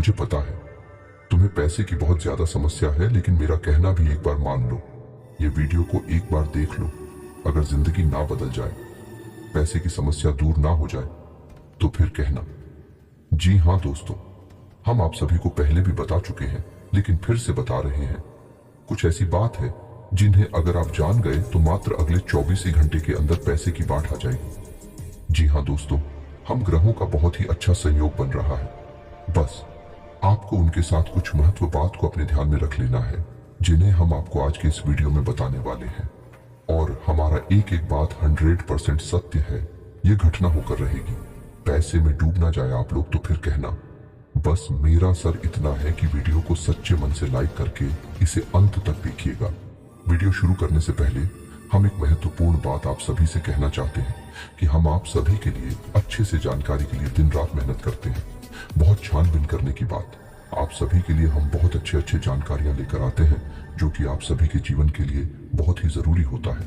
मुझे पता है तुम्हें पैसे की बहुत ज्यादा समस्या है, लेकिन मेरा कहना भी एक बार मान लो। ये वीडियो को एक बार देख लो। अगर जिंदगी ना बदल जाए, पैसे की समस्या दूर ना हो जाए, तो फिर कहना। जी हाँ दोस्तों, हम आप सभी को पहले भी बता चुके हैं, लेकिन फिर से बता रहे हैं। कुछ ऐसी बात है जिन्हें अगर आप जान गए तो मात्र अगले 24 ही घंटे के अंदर पैसे की बाढ़ आ जाएगी। जी हाँ दोस्तों, हम ग्रहों का बहुत ही अच्छा संयोग बन रहा है। बस आपको उनके साथ कुछ महत्व बात को अपने ध्यान में रख लेना है, जिन्हें हम आपको आज के इस वीडियो में बताने वाले हैं। और हमारा एक एक बात 100% सत्य है। ये घटना होकर रहेगी। पैसे में डूब ना जाए आप लोग तो फिर कहना। बस मेरा सर इतना है कि वीडियो को सच्चे मन से लाइक करके इसे अंत तक देखिएगा। वीडियो शुरू करने से पहले हम एक महत्वपूर्ण बात आप सभी से कहना चाहते हैं कि हम आप सभी के लिए अच्छे से जानकारी के लिए दिन रात मेहनत करते हैं। बहुत छानबीन करने की बात, आप सभी के लिए हम बहुत अच्छे जानकारियां लेकर आते हैं, जो कि आप सभी के जीवन के लिए बहुत ही जरूरी होता है।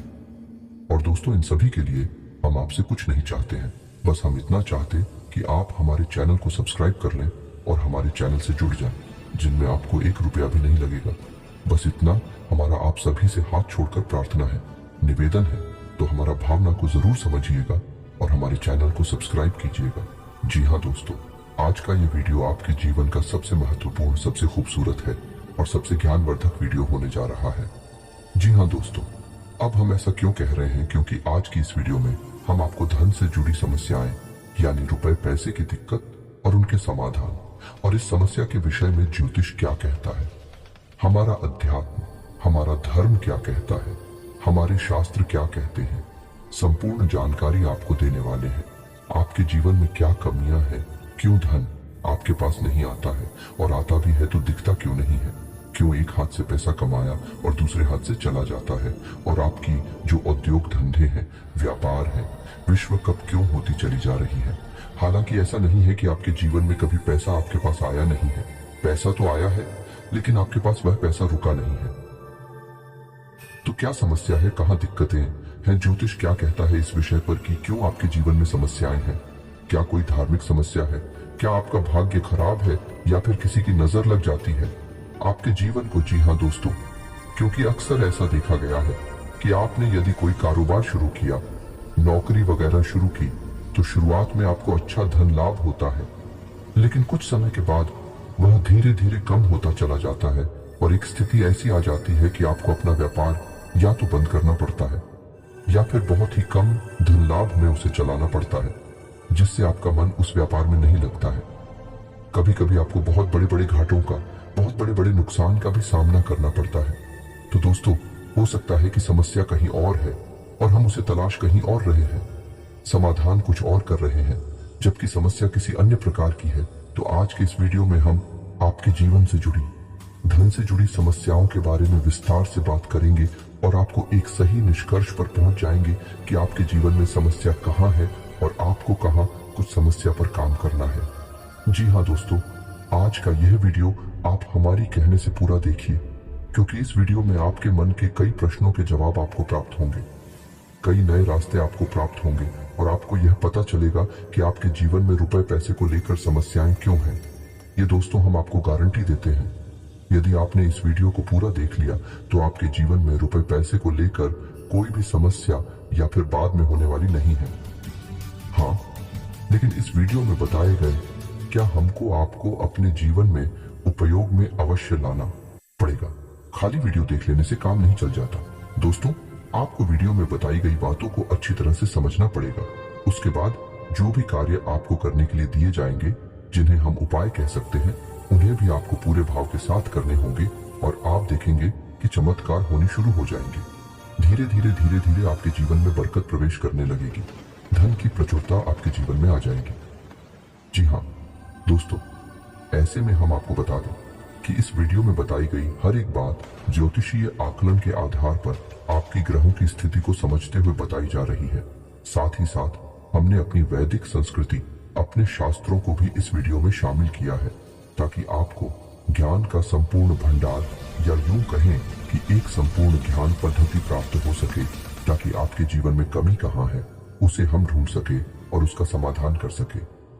और दोस्तों, इन सभी के लिए हम आपसे कुछ नहीं चाहते हैं, बस हम इतना चाहते कि आप हमारे चैनल को सब्सक्राइब कर लें और हमारे चैनल से जुड़ जाएं, जिनमें आपको 1 रुपया भी नहीं लगेगा। बस इतना हमारा आप सभी से हाथ छोड़कर प्रार्थना है, निवेदन है। तो हमारा भावना को जरूर समझिएगा और हमारे चैनल को सब्सक्राइब कीजिएगा। जी हाँ दोस्तों, आज का ये वीडियो आपके जीवन का सबसे महत्वपूर्ण, सबसे खूबसूरत है और सबसे ज्ञानवर्धक वीडियो होने जा रहा है। जी हाँ दोस्तों, अब हम ऐसा क्यों कह रहे हैं? क्योंकि आज की इस वीडियो में हम आपको धन से जुड़ी समस्याएं, यानी रुपए पैसे की दिक्कत और उनके समाधान, और इस समस्या के विषय में ज्योतिष क्या कहता है, हमारा अध्यात्म, हमारा धर्म क्या कहता है, हमारे शास्त्र क्या कहते हैं, संपूर्ण जानकारी आपको देने वाले हैं। आपके जीवन में क्या कमियां हैं, क्यों धन आपके पास नहीं आता है, और आता भी है तो दिखता क्यों नहीं है, क्यों एक हाथ से पैसा कमाया और दूसरे हाथ से चला जाता है, और आपकी जो उद्योग धंधे हैं, व्यापार है, विश्व कप क्यों होती चली जा रही है। हालांकि ऐसा नहीं है कि आपके जीवन में कभी पैसा आपके पास आया नहीं है। पैसा तो आया है, लेकिन आपके पास वह पैसा रुका नहीं है। तो क्या समस्या है, कहाँ दिक्कतें हैं, ज्योतिष क्या कहता है इस विषय पर कि क्यों आपके जीवन में समस्याएं हैं? क्या कोई धार्मिक समस्या है? क्या आपका भाग्य खराब है, या फिर किसी की नजर लग जाती है आपके जीवन को? जी हाँ दोस्तों, क्योंकि अक्सर ऐसा देखा गया है कि आपने यदि कोई कारोबार शुरू किया, नौकरी वगैरह शुरू की, तो शुरुआत में आपको अच्छा धन लाभ होता है, लेकिन कुछ समय के बाद वह धीरे धीरे कम होता चला जाता है और एक स्थिति ऐसी आ जाती है कि आपको अपना व्यापार या तो बंद करना पड़ता है, या फिर बहुत ही कम धन लाभ में उसे चलाना पड़ता है, जिससे आपका मन उस व्यापार में नहीं लगता है। कभी कभी आपको बहुत बड़े बड़े घाटों का, बहुत बड़े बड़े नुकसान का भी सामना करना पड़ता है। तो दोस्तों, हो सकता है कि समस्या कहीं और है और हम उसे तलाश कहीं और रहे हैं, समाधान कुछ और कर रहे हैं, जबकि समस्या किसी अन्य प्रकार की है। तो आज के इस वीडियो में हम आपके जीवन से जुड़ी, धन से जुड़ी समस्याओं के बारे में विस्तार से बात करेंगे और आपको एक सही निष्कर्ष पर पहुंच जाएंगे कि आपके जीवन में समस्या कहां है और आपको कहां कुछ समस्या पर काम करना है। जी हाँ दोस्तों, आज का यह वीडियो आप हमारी कहने से पूरा देखिए, क्योंकि इस वीडियो में आपके मन के कई प्रश्नों के जवाब आपको प्राप्त होंगे, कई नए रास्ते आपको प्राप्त होंगे, और आपको यह पता चलेगा कि आपके जीवन में रुपए पैसे को लेकर समस्याएं क्यों हैं। ये दोस्तों, हम आपको गारंटी देते हैं, यदि आपने इस वीडियो को पूरा देख लिया तो आपके जीवन में रुपए पैसे को लेकर कोई भी समस्या या फिर बाद में होने वाली नहीं है। हाँ, लेकिन इस वीडियो में बताए गए क्या हमको आपको अपने जीवन में उपयोग में अवश्य लाना पड़ेगा। खाली वीडियो देख लेने से काम नहीं चल जाता दोस्तों। आपको वीडियो में बताई गई बातों को अच्छी तरह से समझना पड़ेगा। उसके बाद जो भी कार्य आपको करने के लिए दिए जाएंगे, जिन्हें हम उपाय कह सकते हैं, उन्हें भी आपको पूरे भाव के साथ करने होंगे, और आप देखेंगे कि चमत्कार होने शुरू हो जाएंगे। धीरे धीरे आपके जीवन में बरकत प्रवेश करने लगेगी, धन की प्रचुरता आपके जीवन में आ जाएगी। जी हाँ दोस्तों, ऐसे में हम आपको बता दें कि इस वीडियो में बताई गई हर एक बात ज्योतिषीय आकलन के आधार पर आपकी ग्रहों की स्थिति को समझते हुए बताई जा रही है। साथ ही साथ हमने अपनी वैदिक संस्कृति, अपने शास्त्रों को भी इस वीडियो में शामिल किया है, ताकि आपको ज्ञान का संपूर्ण भंडार, या यूं कहें कि एक संपूर्ण ज्ञान पद्धति प्राप्त हो सके, ताकि आपके जीवन में कमी कहाँ है उसे हम ढूंढ सके और उसका समाधान कर सके।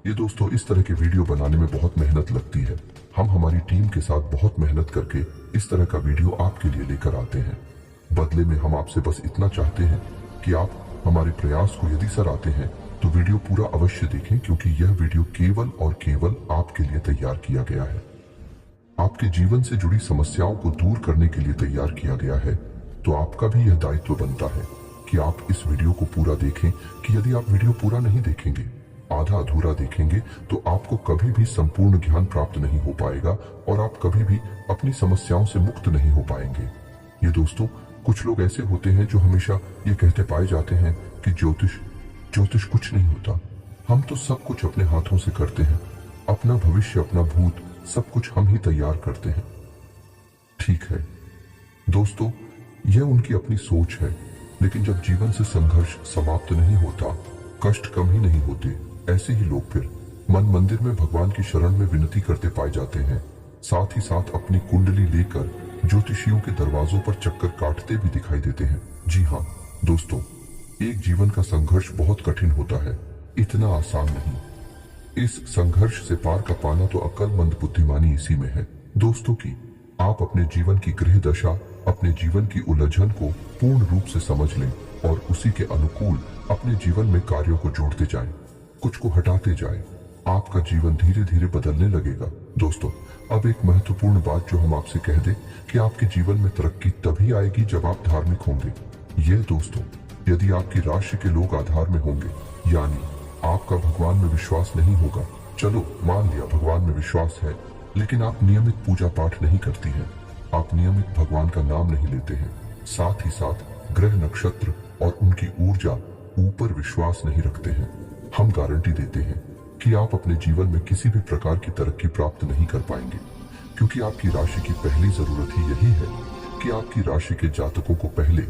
ये दोस्तों, इस तरह के वीडियो बनाने में बहुत मेहनत लगती है। हम हमारी टीम के साथ बहुत मेहनत करके इस तरह का वीडियो आपके लिए लेकर आते हैं। बदले में हम आपसे बस इतना चाहते हैं कि आप हमारे प्रयास को यदि सराहते हैं तो वीडियो पूरा अवश्य देखें, क्योंकि यह वीडियो केवल और केवल आपके लिए तैयार किया गया है। आपके जीवन से जुड़ी समस्याओं को दूर करने के लिए तैयार किया गया है। तो आपका भी यह दायित्व बनता है कि आप इस वीडियो को पूरा देखें, कि यदि आप वीडियो पूरा नहीं देखेंगे, आधा अधूरा देखेंगे, तो आपको कभी भी संपूर्ण ज्ञान प्राप्त नहीं हो पाएगा और आप कभी भी अपनी समस्याओं से मुक्त नहीं हो पाएंगे। ये दोस्तों, कुछ लोग ऐसे होते हैं जो हमेशा ये कहते पाए जाते हैं कि ज्योतिष कुछ नहीं होता, हम तो सब कुछ अपने हाथों से करते हैं, अपना भविष्य अपना भूत सब कुछ हम ही तैयार करते हैं। ठीक है दोस्तों, यह उनकी अपनी सोच है, लेकिन जब जीवन से संघर्ष समाप्त नहीं होता, कष्ट कम ही नहीं होते, ऐसे ही लोग फिर मन मंदिर में भगवान की शरण में विनती करते पाए जाते हैं। साथ ही साथ अपनी कुंडली लेकर ज्योतिषियों के दरवाजों पर चक्कर काटते भी दिखाई देते हैं। जी हाँ दोस्तों, एक जीवन का संघर्ष बहुत कठिन होता है, इतना आसान नहीं। इस संघर्ष से पार का पाना तो अक्लमंद बुद्धिमानी इसी में है दोस्तों की आप अपने जीवन की गृह दशा, अपने जीवन की उलझन को पूर्ण रूप से समझ लें और उसी के अनुकूल अपने जीवन में कार्यों को जोड़ते जाएं, कुछ को हटाते जाएं। आपका जीवन धीरे धीरे बदलने लगेगा। दोस्तों, अब एक महत्वपूर्ण बात जो हम आपसे कह दें कि आपके जीवन में तरक्की तभी आएगी जब आप धार्मिक होंगे। यह दोस्तों, यदि आपकी राशि के लोग आधार में होंगे, यानी आपका भगवान में विश्वास नहीं होगा, चलो मान लिया भगवान में विश्वास है, लेकिन आप नियमित पूजा पाठ नहीं करती हैं, आप नियमित भगवान का नाम नहीं लेते हैं, साथ ही साथ ग्रह नक्षत्र और उनकी ऊर्जा ऊपर विश्वास नहीं रखते हैं, हम गारंटी देते हैं कि आप अपने जीवन में किसी भी प्रकार की तरक्की प्राप्त नहीं कर पाएंगे, क्योंकि आपकी राशि की पहली जरूरत ही यही है कि आपकी राशि के जातकों को पहले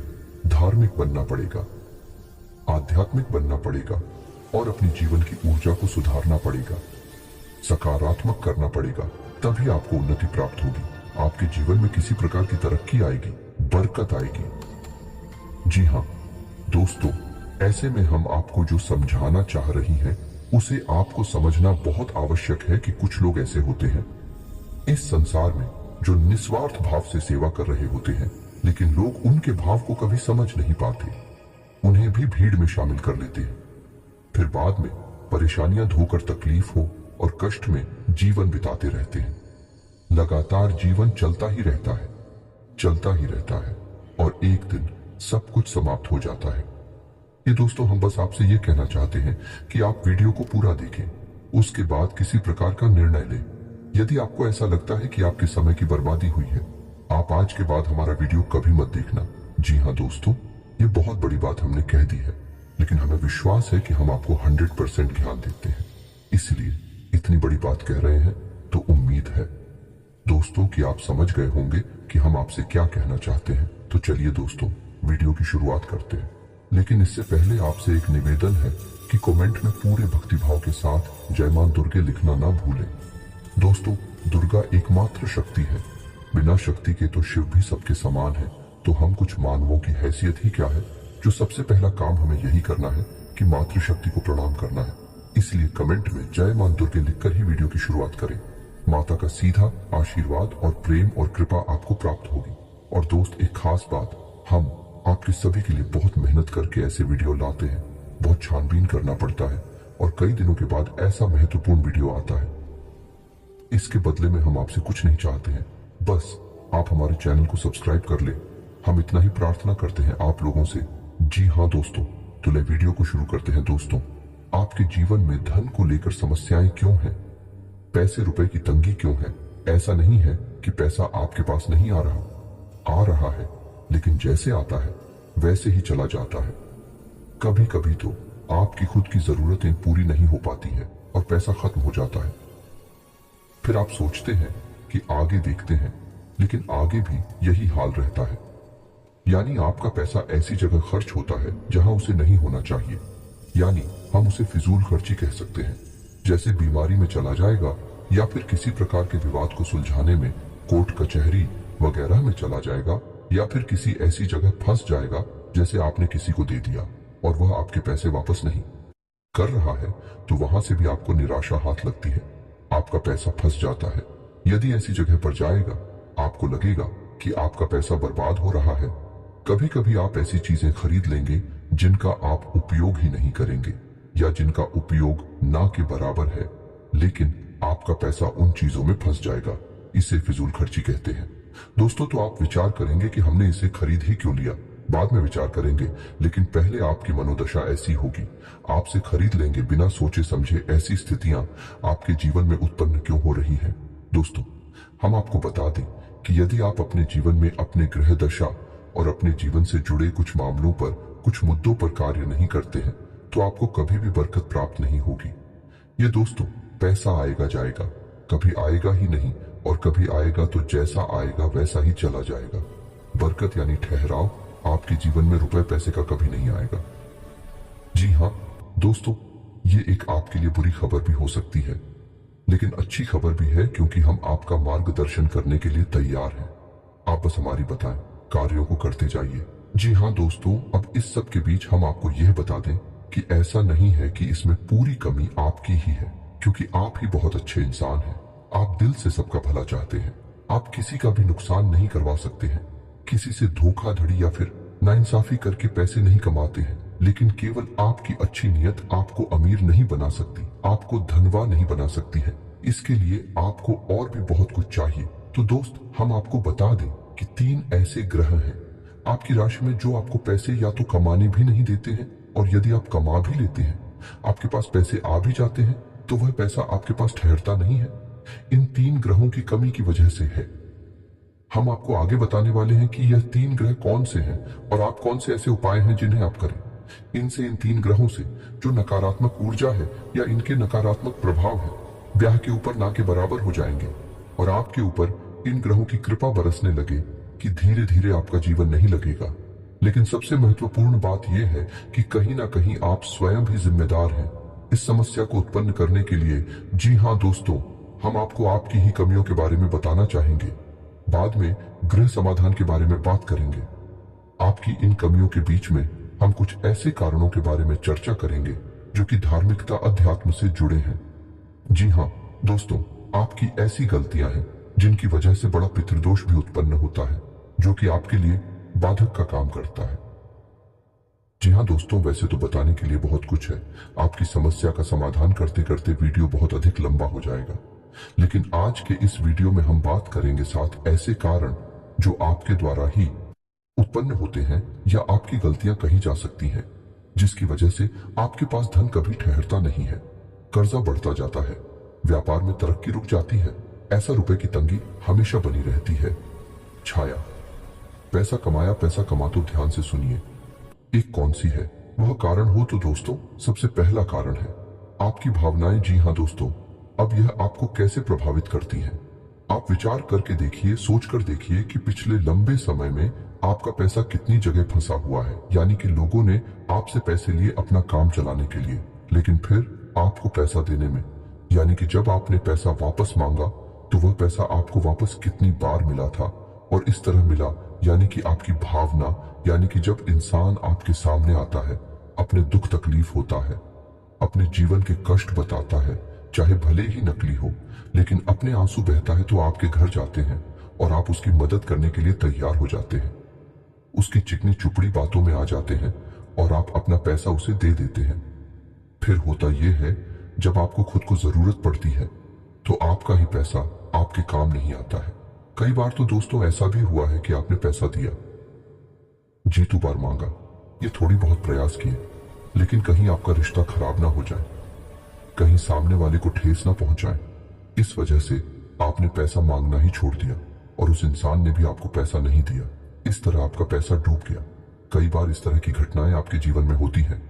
धार्मिक बनना पड़ेगा, आध्यात्मिक बनना पड़ेगा और अपनी जीवन की ऊर्जा को सुधारना पड़ेगा, सकारात्मक करना पड़ेगा, तभी आपको उन्नति प्राप्त होगी, आपके जीवन में किसी प्रकार की तरक्की आएगी, बरकत आएगी। जी हाँ दोस्तों, ऐसे में हम आपको जो समझाना चाह रही हैं उसे आपको समझना बहुत आवश्यक है कि कुछ लोग ऐसे होते हैं इस संसार में जो निस्वार्थ भाव से सेवा कर रहे होते हैं, लेकिन लोग उनके भाव को कभी समझ नहीं पाते, उन्हें भी भीड़ में शामिल कर लेते हैं, फिर बाद में परेशानियां धोकर तकलीफ हो और कष्ट में जीवन बिताते रहते हैं। लगातार जीवन चलता ही रहता है, चलता ही रहता है और एक दिन सब कुछ समाप्त हो जाता है। ये दोस्तों, हम बस आपसे ये कहना चाहते हैं कि आप वीडियो को पूरा देखें, उसके बाद किसी प्रकार का निर्णय लें। यदि आपको ऐसा लगता है कि आपके समय की बर्बादी हुई है, आप आज के बाद हमारा वीडियो कभी मत देखना। जी हाँ दोस्तों, ये बहुत बड़ी बात हमने कह दी है, लेकिन हमें विश्वास है कि हम आपको 100% ज्ञान देते हैं, इसलिए इतनी बड़ी बात कह रहे हैं। तो उम्मीद है दोस्तों कि आप समझ गए होंगे कि हम आपसे क्या कहना चाहते हैं। तो चलिए दोस्तों, वीडियो की शुरुआत करते हैं, लेकिन इससे पहले आपसे एक निवेदन है कि कमेंट में पूरे भक्तिभाव के साथ जय मां दुर्गे लिखना ना भूलें। दोस्तों, दुर्गा एकमात्र शक्ति है, बिना शक्ति के तो शिव भी सबके समान है। तो हम कुछ मानवों की हैसियत ही क्या है, जो सबसे पहला काम हमें यही करना है कि मातृशक्ति को प्रणाम करना है। इसलिए कमेंट में जय मां दुर्गे लिखकर ही वीडियो की शुरुआत करें। माता का सीधा आशीर्वाद और प्रेम और कृपा आपको प्राप्त होगी। और दोस्त, एक खास बात, हम आपके सभी के लिए बहुत मेहनत करके ऐसे वीडियो लाते हैं, बहुत छानबीन करना पड़ता है और कई दिनों के बाद ऐसा महत्वपूर्ण वीडियो आता है। इसके बदले में हम आपसे कुछ नहीं चाहते हैं, बस आप हमारे चैनल को सब्सक्राइब कर ले, हम इतना ही प्रार्थना करते हैं आप लोगों से। जी हाँ दोस्तों, तो ले वीडियो को शुरू करते हैं। दोस्तों, आपके जीवन में धन को लेकर समस्याएं क्यों हैं? पैसे रुपए की तंगी क्यों है? ऐसा नहीं है कि पैसा आपके पास नहीं आ रहा है, लेकिन जैसे आता है वैसे ही चला जाता है। कभी कभी तो आपकी खुद की जरूरतें पूरी नहीं हो पाती है और पैसा खत्म हो जाता है। फिर आप सोचते हैं कि आगे देखते हैं, लेकिन आगे भी यही हाल रहता है, यानी आपका पैसा ऐसी जगह खर्च होता है जहां उसे नहीं होना चाहिए, यानी हम उसे फिजूल खर्ची कह सकते हैं। जैसे बीमारी में चला जाएगा या फिर किसी प्रकार के विवाद को सुलझाने में कोर्ट कचहरी वगैरह में चला जाएगा, या फिर किसी ऐसी जगह फंस जाएगा जैसे आपने किसी को दे दिया और वह आपके पैसे वापस नहीं कर रहा है, तो वहां से भी आपको निराशा हाथ लगती है, आपका पैसा फंस जाता है। यदि ऐसी जगह पर जाएगा, आपको लगेगा कि आपका पैसा बर्बाद हो रहा है। कभी कभी आप ऐसी चीजें खरीद लेंगे जिनका आप उपयोग ही नहीं करेंगे या जिनका उपयोग ना के बराबर है, लेकिन आपका पैसा उन चीजों में फंस जाएगा। इसे फिजूल खर्ची कहते हैं। दोस्तों, तो आप विचार करेंगे कि हमने इसे खरीद ही क्यों लिया। बाद में विचार करेंगे, लेकिन पहले आपकी मनोदशा ऐसी होगी। आपसे खरीद लेंगे बिना सोचे समझे। ऐसी स्थितियां आपके जीवन में उत्पन्न क्यों हो रही हैं? दोस्तों, हम आपको बता दें कि यदि आप अपने जीवन में अपने ग्रह दशा और अपने जीवन से जुड़े कुछ मामलों पर, कुछ मुद्दों पर कार्य नहीं करते हैं, तो आपको कभी भी बरकत प्राप्त नहीं होगी। ये दोस्तों, पैसा आएगा जाएगा, कभी आएगा ही नहीं, और कभी आएगा तो जैसा आएगा वैसा ही चला जाएगा। बरकत यानी ठहराव आपके जीवन में रुपए पैसे का कभी नहीं आएगा। जी हाँ दोस्तों, ये एक आपके लिए बुरी खबर भी हो सकती है, लेकिन अच्छी खबर भी है, क्योंकि हम आपका मार्गदर्शन करने के लिए तैयार हैं। आप बस हमारी बताएं, कार्यों को करते जाइए। जी हाँ दोस्तों, अब इस सब के बीच हम आपको यह बता दें कि ऐसा नहीं है कि इसमें पूरी कमी आपकी ही है, क्योंकि आप ही बहुत अच्छे इंसान हैं। आप दिल से सबका भला चाहते हैं। आप किसी का भी नुकसान नहीं करवा सकते हैं। किसी से धोखाधड़ी या फिर नाइंसाफी करके पैसे नहीं कमाते हैं, लेकिन केवल आपकी अच्छी नीयत आपको अमीर नहीं बना सकती, आपको धनवान नहीं बना सकती है। इसके लिए आपको और भी बहुत कुछ चाहिए। तो दोस्त, हम आपको बता दें कि 3 ऐसे ग्रह हैं आपकी राशि में जो आपको पैसे या तो कमाने भी नहीं देते हैं, और यदि आप कमा भी लेते हैं, आपके पास पैसे आ भी जाते हैं, तो वह पैसा आपके पास ठहरता नहीं है। इन 3 ग्रहों की कमी की वजह से है। हम आपको आगे बताने वाले हैं कि यह 3 ग्रह कौन से हैं और आप कौन से ऐसे उपाय हैं जिन्हें आप करें। इनसे, इन 3 ग्रहों से जो नकारात्मक ऊर्जा है या इनके नकारात्मक प्रभाव है, ब्याह के ऊपर ना के बराबर हो जाएंगे, और आपके ऊपर इन ग्रहों की कृपा बरसने लगे कि धीरे धीरे आपका जीवन नहीं लगेगा। लेकिन सबसे महत्वपूर्ण बात यह है कि कहीं ना कहीं आप स्वयं भी जिम्मेदार हैं इस समस्या को उत्पन्न करने के लिए। जी हाँ दोस्तों, हम आपको आपकी ही कमियों के बारे में बताना चाहेंगे। बाद में गृह समाधान के बारे में बात करेंगे। आपकी इन कमियों के बीच में हम कुछ ऐसे कारणों के बारे में चर्चा करेंगे जो कि धार्मिकता, अध्यात्म से जुड़े हैं। जी हाँ दोस्तों, आपकी ऐसी गलतियां हैं जिनकी वजह से बड़ा पितृदोष भी उत्पन्न होता है, जो कि आपके लिए बाधक का काम करता है। जी हाँ दोस्तों, वैसे तो बताने के लिए बहुत कुछ है। आपकी समस्या का समाधान करते करते वीडियो बहुत अधिक लंबा हो जाएगा, लेकिन आज के इस वीडियो में हम बात करेंगे 7 ऐसे कारण जो आपके द्वारा ही उत्पन्न होते हैं या आपकी गलतियां कही जा सकती हैं, जिसकी वजह से आपके पास धन कभी ठहरता नहीं है, कर्जा बढ़ता जाता है, व्यापार में तरक्की रुक जाती है, ऐसा रुपए की तंगी हमेशा बनी रहती है। छाया, पैसा कमाया, पैसा कमा तो ध्यान से सुनिए, एक कौन सी है वह कारण हो तो दोस्तों, सबसे पहला कारण है आपकी भावनाएं। जी हाँ दोस्तों, अब यह आपको कैसे प्रभावित करती हैं? आप विचार करके देखिए, सोच कर देखिए कि पिछले लंबे समय में आपका पैसा कितनी जगह फंसा हुआ है। यानी कि लोगों ने आपसे पैसे लिए अपना काम चलाने के लिए, लेकिन फिर आपको पैसा देने में, यानी कि जब आपने पैसा वापस मांगा तो वह पैसा आपको वापस कितनी बार मिला था और इस तरह मिला। यानी कि आपकी भावना, यानी कि जब इंसान आपके सामने आता है, अपने दुख तकलीफ होता है, अपने जीवन के कष्ट बताता है, चाहे भले ही नकली हो, लेकिन अपने आंसू बहता है, तो आपके घर जाते हैं और आप उसकी मदद करने के लिए तैयार हो जाते हैं। उसकी चिकनी चुपड़ी बातों में आ जाते हैं और आप अपना पैसा उसे दे देते हैं। फिर होता यह है, जब आपको खुद को जरूरत पड़ती है तो आपका ही पैसा आपके काम नहीं आता है। कई बार तो दोस्तों ऐसा भी हुआ है कि आपने पैसा दिया, जीतू बार मांगा, ये थोड़ी बहुत प्रयास किए, लेकिन कहीं आपका रिश्ता खराब ना हो जाए, कहीं सामने वाले को ठेस ना पहुंचाए। इस वजह से आपने पैसा मांगना ही छोड़ दिया और उस इंसान ने भी आपको पैसा नहीं दिया। इस तरह आपका पैसा डूब गया। कई बार इस तरह की घटनाएं आपके जीवन में होती हैं,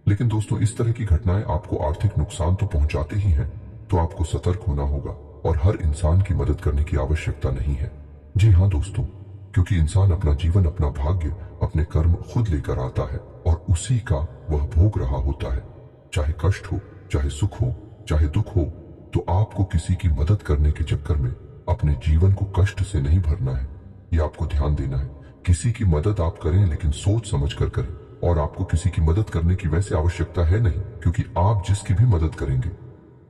लेकिन दोस्तों इस तरह की घटनाएं आपको आर्थिक नुकसान तो पहुंचाते ही हैं, तो आपको सतर्क होना होगा और हर इंसान की मदद करने की आवश्यकता नहीं है। जी हाँ दोस्तों, क्योंकि इंसान अपना जीवन, अपना भाग्य, अपने कर्म खुद लेकर आता है और उसी का वह भोग रहा होता है। चाहे कष्ट हो, चाहे सुख हो, चाहे दुख हो, तो आपको किसी की मदद करने के चक्कर में अपने जीवन को कष्ट से नहीं भरना है। ये आपको ध्यान देना है। किसी की मदद आप करें, लेकिन सोच समझ कर करें। और आपको किसी की मदद करने की वैसे आवश्यकता है नहीं, क्योंकि आप जिसकी भी मदद करेंगे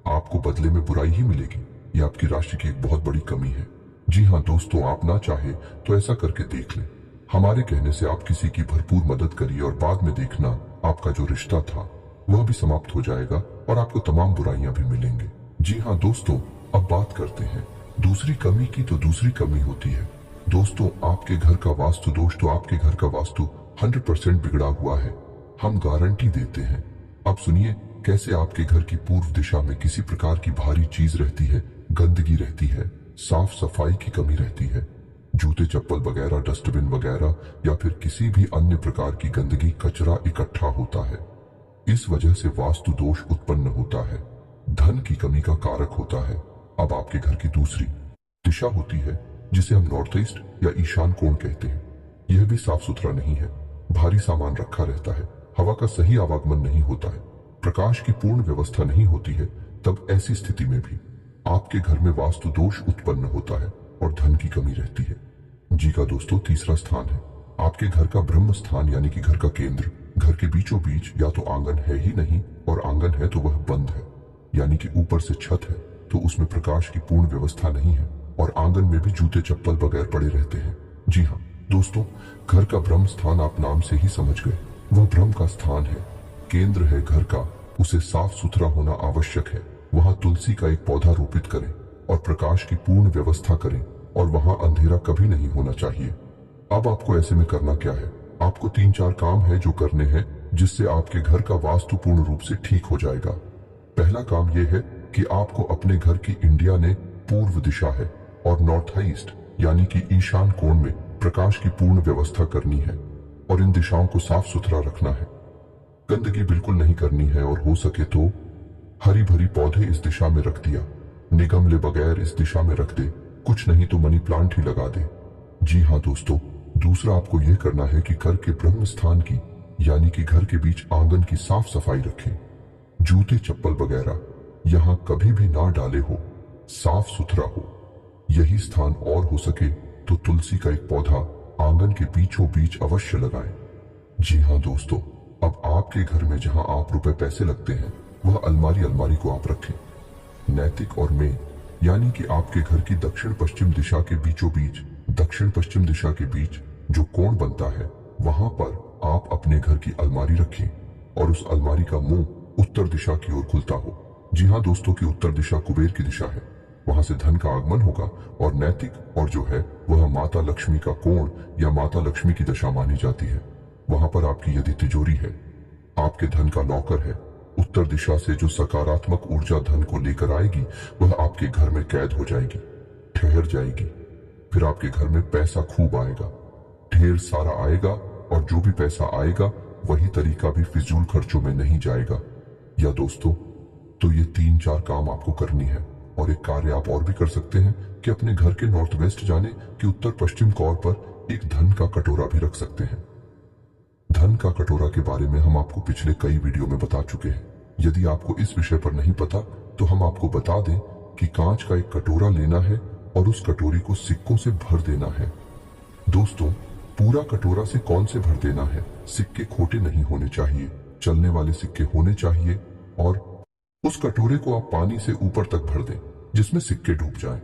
आपको बदले में बुराई ही मिलेगी। यह आपकी राशि की एक बहुत बड़ी कमी है। जी हाँ दोस्तों, आप ना चाहे तो ऐसा करके देख लें। हमारे कहने से आप किसी की भरपूर मदद करिए और बाद में देखना आपका जो रिश्ता था वह भी समाप्त हो जाएगा और आपको तमाम बुराइयां भी मिलेंगे। जी हाँ दोस्तों, अब बात करते हैं दूसरी कमी की। तो दूसरी कमी होती है दोस्तों आपके घर का वास्तु दोष। तो आपके घर का वास्तु 100% बिगड़ा हुआ है, हम गारंटी देते हैं। अब सुनिए कैसे आपके घर की पूर्व दिशा में किसी प्रकार की भारी चीज रहती है, गंदगी रहती है, साफ सफाई की कमी रहती है, जूते चप्पल वगैरह, डस्टबिन वगैरह या फिर किसी भी अन्य प्रकार की गंदगी, कचरा इकट्ठा होता है। इस वजह से वास्तु दोष उत्पन्न होता है, धन की कमी का कारक होता है। अब आपके घर की दूसरी दिशा होती है जिसे हम नॉर्थ ईस्ट या ईशान कोण कहते हैं। यह भी साफ सुथरा नहीं है, भारी सामान रखा रहता है, हवा का सही आवागमन नहीं होता है, प्रकाश की पूर्ण व्यवस्था नहीं होती है। तब ऐसी स्थिति में भी आपके घर में वास्तु दोष उत्पन्न होता है और धन की कमी रहती है। जी का दोस्तों तीसरा स्थान है आपके घर का ब्रह्म स्थान, यानी कि घर का केंद्र। घर के बीचों बीच या तो आंगन है ही नहीं, और आंगन है तो वह बंद है, यानी कि ऊपर से छत है तो उसमें प्रकाश की पूर्ण व्यवस्था नहीं है, और आंगन में भी जूते चप्पल बगैर पड़े रहते हैं। जी हाँ दोस्तों, घर का ब्रह्म स्थान आप नाम से ही समझ गए, वह ब्रह्म का स्थान है, केंद्र है घर का, उसे साफ सुथरा होना आवश्यक है। वहां तुलसी का एक पौधा रोपित करें और प्रकाश की पूर्ण व्यवस्था करें, और वहां अंधेरा कभी नहीं होना चाहिए। अब आपको ऐसे में करना क्या है, आपको 3-4 काम है जो करने हैं जिससे आपके घर का वास्तु पूर्ण रूप से ठीक हो जाएगा। पहला काम यह है कि आपको अपने घर की इंडिया ने पूर्व दिशा है और नॉर्थ ईस्ट यानी कि ईशान कोण में प्रकाश की पूर्ण व्यवस्था करनी है, और इन दिशाओं को साफ सुथरा रखना है। गंदगी बिल्कुल नहीं करनी है, और हो सके तो हरी भरी पौधे इस दिशा में रख दिया, निगमले बगैर इस दिशा में रख दे, कुछ नहीं तो मनी प्लांट ही लगा दे। जी हाँ दोस्तों, दूसरा आपको यह करना है कि घर के ब्रह्म स्थान की यानी कि घर के बीच आंगन की साफ सफाई रखें। जूते चप्पल वगैरह यहां कभी भी ना डाले हो, साफ सुथरा हो। यही स्थान और हो सके तो तुलसी का एक पौधा आंगन के बीचों बीच अवश्य लगाएं। जी हाँ दोस्तों, अब आपके घर में जहां आप रुपए पैसे लगते हैं वह अलमारी को आप रखें। नैतिक और में यानी कि आपके घर की दक्षिण पश्चिम दिशा के बीचों बीच, दक्षिण पश्चिम दिशा के बीच जो कोण बनता है वहां पर आप अपने घर की अलमारी रखें, और उस अलमारी का मुंह उत्तर दिशा की ओर खुलता हो। जी हाँ दोस्तों, की उत्तर दिशा कुबेर की दिशा है, वहां से धन का आगमन होगा। और नैतिक और जो है वह माता लक्ष्मी का कोण या माता लक्ष्मी की दशा मानी जाती है। वहां पर आपकी यदि तिजोरी है, आपके धन का लॉकर है, उत्तर दिशा से जो सकारात्मक ऊर्जा धन को लेकर आएगी वह आपके घर में कैद हो जाएगी, ठहर जाएगी। फिर आपके घर में पैसा खूब आएगा, ढेर सारा आएगा, और जो भी पैसा आएगा वही तरीका भी फिजूल खर्चों में नहीं जाएगा। या दोस्तों, तो ये 3-4 काम आपको करनी है। और एक कार्य आप और भी कर सकते हैं कि अपने घर के नॉर्थ वेस्ट जाने कि उत्तर पश्चिम कोण पर एक धन का कटोरा भी रख सकते हैं। धन का कटोरा के बारे में हम आपको पिछले कई वीडियो में बता चुके हैं। यदि आपको इस विषय पर नहीं पता तो हम आपको बता दें कि कांच का एक कटोरा लेना है और उस कटोरी को सिक्कों से भर देना है। दोस्तों, पूरा कटोरा से कौन से भर देना है, सिक्के खोटे नहीं होने चाहिए, चलने वाले सिक्के होने चाहिए, और उस कटोरे को आप पानी से ऊपर तक भर दें जिसमें सिक्के डूब जाएं।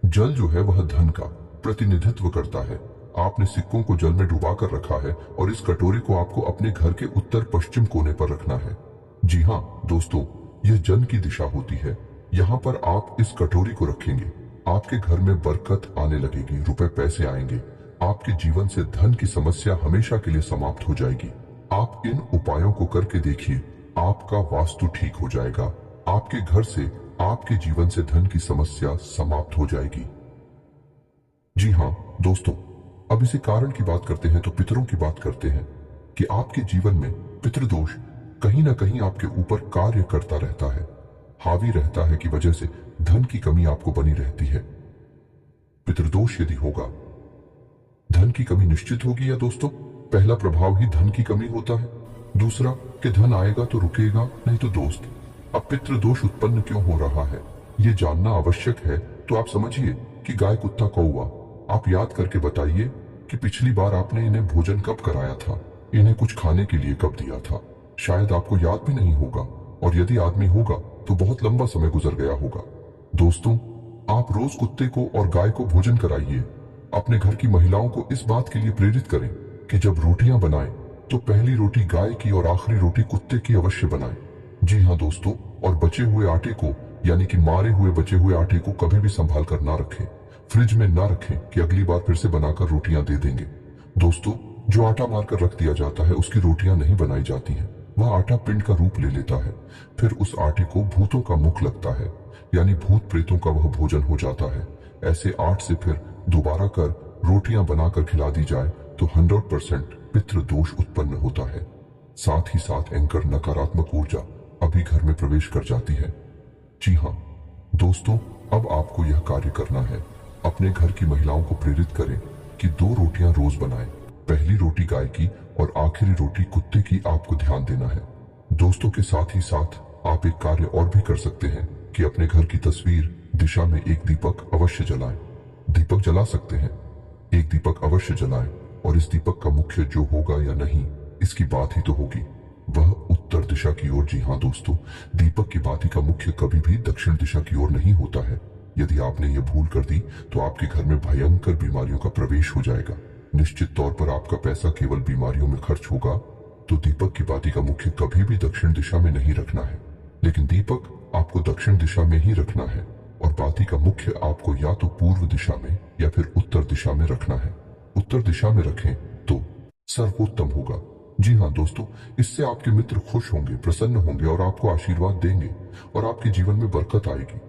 जल जो है वह धन का प्रतिनिधित्व करता है। आपने सिक्कों को जल में डुबा कर रखा है और इस कटोरे को आपको अपने घर के उत्तर पश्चिम कोने पर रखना है। जी हाँ दोस्तों, यह जन की दिशा होती है। यहाँ पर आप इस कटोरी को रखेंगे, आपके घर में बरकत आने लगेगी, रुपए पैसे आएंगे, आपके जीवन से धन की समस्या हमेशा के लिए समाप्त हो जाएगी। आप इन उपायों को करके देखिए, आपका वास्तु ठीक हो जाएगा, आपके घर से, आपके जीवन से धन की समस्या समाप्त हो जाएगी। जी हाँ दोस्तों, अब इसी कारण की बात करते हैं तो पितरों की बात करते हैं कि आपके जीवन में पितृदोष कहीं ना कहीं आपके ऊपर कार्य करता रहता है, हावी रहता है, की वजह से धन की कमी आपको बनी रहती है। पितृदोष यदि होगा, धन की कमी निश्चित होगी। या दोस्तों, पहला प्रभाव ही धन की कमी होता है, दूसरा कि धन आएगा तो रुकेगा नहीं। तो दोस्त, अब पितृदोष उत्पन्न क्यों हो रहा है ये जानना आवश्यक है। तो आप समझिए कि गाय, कुत्ता, कौवा, आप याद करके बताइए कि पिछली बार आपने इन्हें भोजन कब कराया था, इन्हें कुछ खाने के लिए कब दिया था। शायद आपको याद भी नहीं होगा, और यदि आदमी होगा तो बहुत लंबा समय गुजर गया होगा। दोस्तों, आप रोज कुत्ते को और गाय को भोजन कराइए। अपने घर की महिलाओं को इस बात के लिए प्रेरित करें कि जब रोटियां बनाएं तो पहली रोटी गाय की और आखिरी रोटी कुत्ते की अवश्य बनाएं। जी हाँ दोस्तों, और बचे हुए आटे को यानी कि मारे हुए बचे हुए आटे को कभी भी संभाल कर ना रखें, फ्रिज में ना रखें कि अगली बार फिर से बनाकर रोटियां दे देंगे। दोस्तों, जो आटा मारकर रख दिया जाता है उसकी रोटियां नहीं बनाई जाती हैं। वह आटा पिंड का रूप ले लेता है। फिर उस आटे को भूतों का मुख लगता है, यानी भूत प्रेतों का वह भोजन हो जाता है। ऐसे आट से फिर दोबारा कर रोटियां बनाकर खिला दी जाए तो 100% पितृ दोष उत्पन्न होता है। साथ ही साथ एंकर नकारात्मक ऊर्जा अभी घर में प्रवेश कर जाती है। जी हाँ दोस्तों, अब आपको यह कार्य करना है। अपने घर की महिलाओं को प्रेरित करें कि 2 रोटियां रोज बनाएं। पहली रोटी गाय की और आखिरी रोटी कुत्ते की आपको ध्यान देना है। दोस्तों के साथ ही साथ आप एक कार्य और भी कर सकते हैं कि अपने घर की तस्वीर दिशा में एक दीपक अवश्य जलाएं। दीपक जला सकते हैं, एक दीपक अवश्य जलाएं। और इस दीपक का मुख्य जो होगा या नहीं इसकी बात ही तो होगी, वह उत्तर दिशा की ओर। जी हाँ दोस्तों, दीपक की बाती का मुख्य कभी भी दक्षिण दिशा की ओर नहीं होता है। यदि आपने ये भूल कर दी तो आपके घर में भयंकर बीमारियों का प्रवेश हो जाएगा। निश्चित तौर पर आपका पैसा केवल बीमारियों में खर्च होगा। तो दीपक की बाती का मुख्य कभी भी दक्षिण दिशा में नहीं रखना है, लेकिन दीपक आपको दक्षिण दिशा में ही रखना है। और बाती का मुख्य आपको या तो पूर्व दिशा में या फिर उत्तर दिशा में रखना है। उत्तर दिशा में रखें तो सर्वोत्तम होगा। जी हाँ दोस्तों, इससे आपके मित्र खुश होंगे, प्रसन्न होंगे और आपको आशीर्वाद देंगे और आपके जीवन में बरकत आएगी।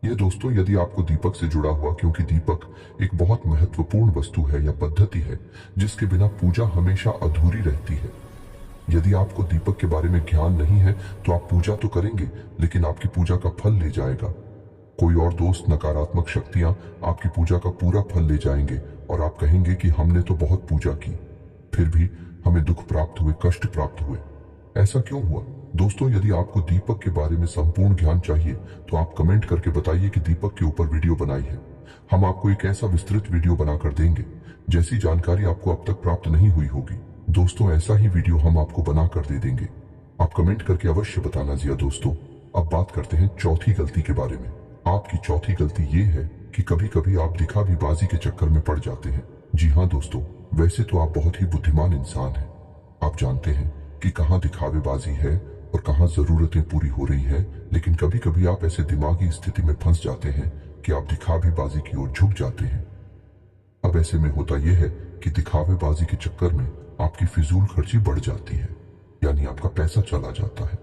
ये दोस्तों यदि आपको दीपक से जुड़ा हुआ, क्योंकि दीपक एक बहुत महत्वपूर्ण वस्तु है या पद्धति है जिसके बिना पूजा हमेशा अधूरी रहती है। यदि आपको दीपक के बारे में ज्ञान नहीं है तो आप पूजा तो करेंगे लेकिन आपकी पूजा का फल ले जाएगा कोई और दोस्त। नकारात्मक शक्तियां आपकी पूजा का पूरा फल ले जाएंगे और आप कहेंगे कि हमने तो बहुत पूजा की, फिर भी हमें दुख प्राप्त हुए, कष्ट प्राप्त हुए। ऐसा क्यों हुआ? दोस्तों, यदि आपको दीपक के बारे में संपूर्ण ज्ञान चाहिए तो आप कमेंट करके बताइए कि दीपक के ऊपर वीडियो बनाई है। हम आपको एक ऐसा विस्तृत वीडियो बनाकर देंगे जैसी जानकारी आपको अब तक प्राप्त नहीं हुई होगी। दोस्तों, ऐसा ही वीडियो हम आपको बनाकर दे देंगे। आप कमेंट करके अवश्य बताना। जी दोस्तों, अब बात करते हैं चौथी गलती के बारे में। आपकी चौथी गलती ये है कि कभी कभी आप दिखावीबाजी के चक्कर में पड़ जाते हैं। जी हाँ दोस्तों, वैसे तो आप बहुत ही बुद्धिमान इंसान हैं। आप जानते हैं कि कहाँ दिखावेबाजी है और कहाँ जरूरतें पूरी हो रही है, लेकिन कभी कभी आप ऐसे दिमागी स्थिति में फंस जाते हैं कि आप दिखावेबाजी की ओर झुक जाते हैं। अब ऐसे में होता यह है कि दिखावेबाजी के चक्कर में आपकी फिजूल खर्ची बढ़ जाती है, यानी आपका पैसा चला जाता है,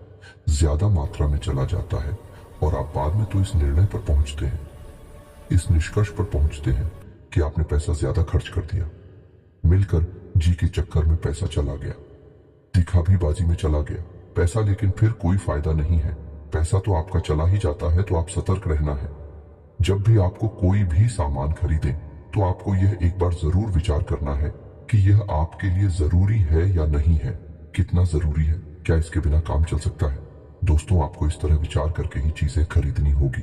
ज्यादा मात्रा में चला जाता है और आप बाद में तो इस निर्णय पर पहुंचते हैं, इस निष्कर्ष पर पहुंचते हैं कि आपने पैसा ज्यादा खर्च कर दिया। मिलकर जी के चक्कर में पैसा चला गया, दिखावीबाजी में चला गया पैसा, लेकिन फिर कोई फायदा नहीं है। पैसा तो आपका चला ही जाता है, तो आप सतर्क रहना है। जब भी आपको कोई भी सामान खरीदें तो आपको यह एक बार जरूर विचार करना है कि यह आपके लिए जरूरी है या नहीं है, कितना जरूरी है, क्या इसके बिना काम चल सकता है। दोस्तों, आपको इस तरह विचार करके ही चीजें खरीदनी होगी,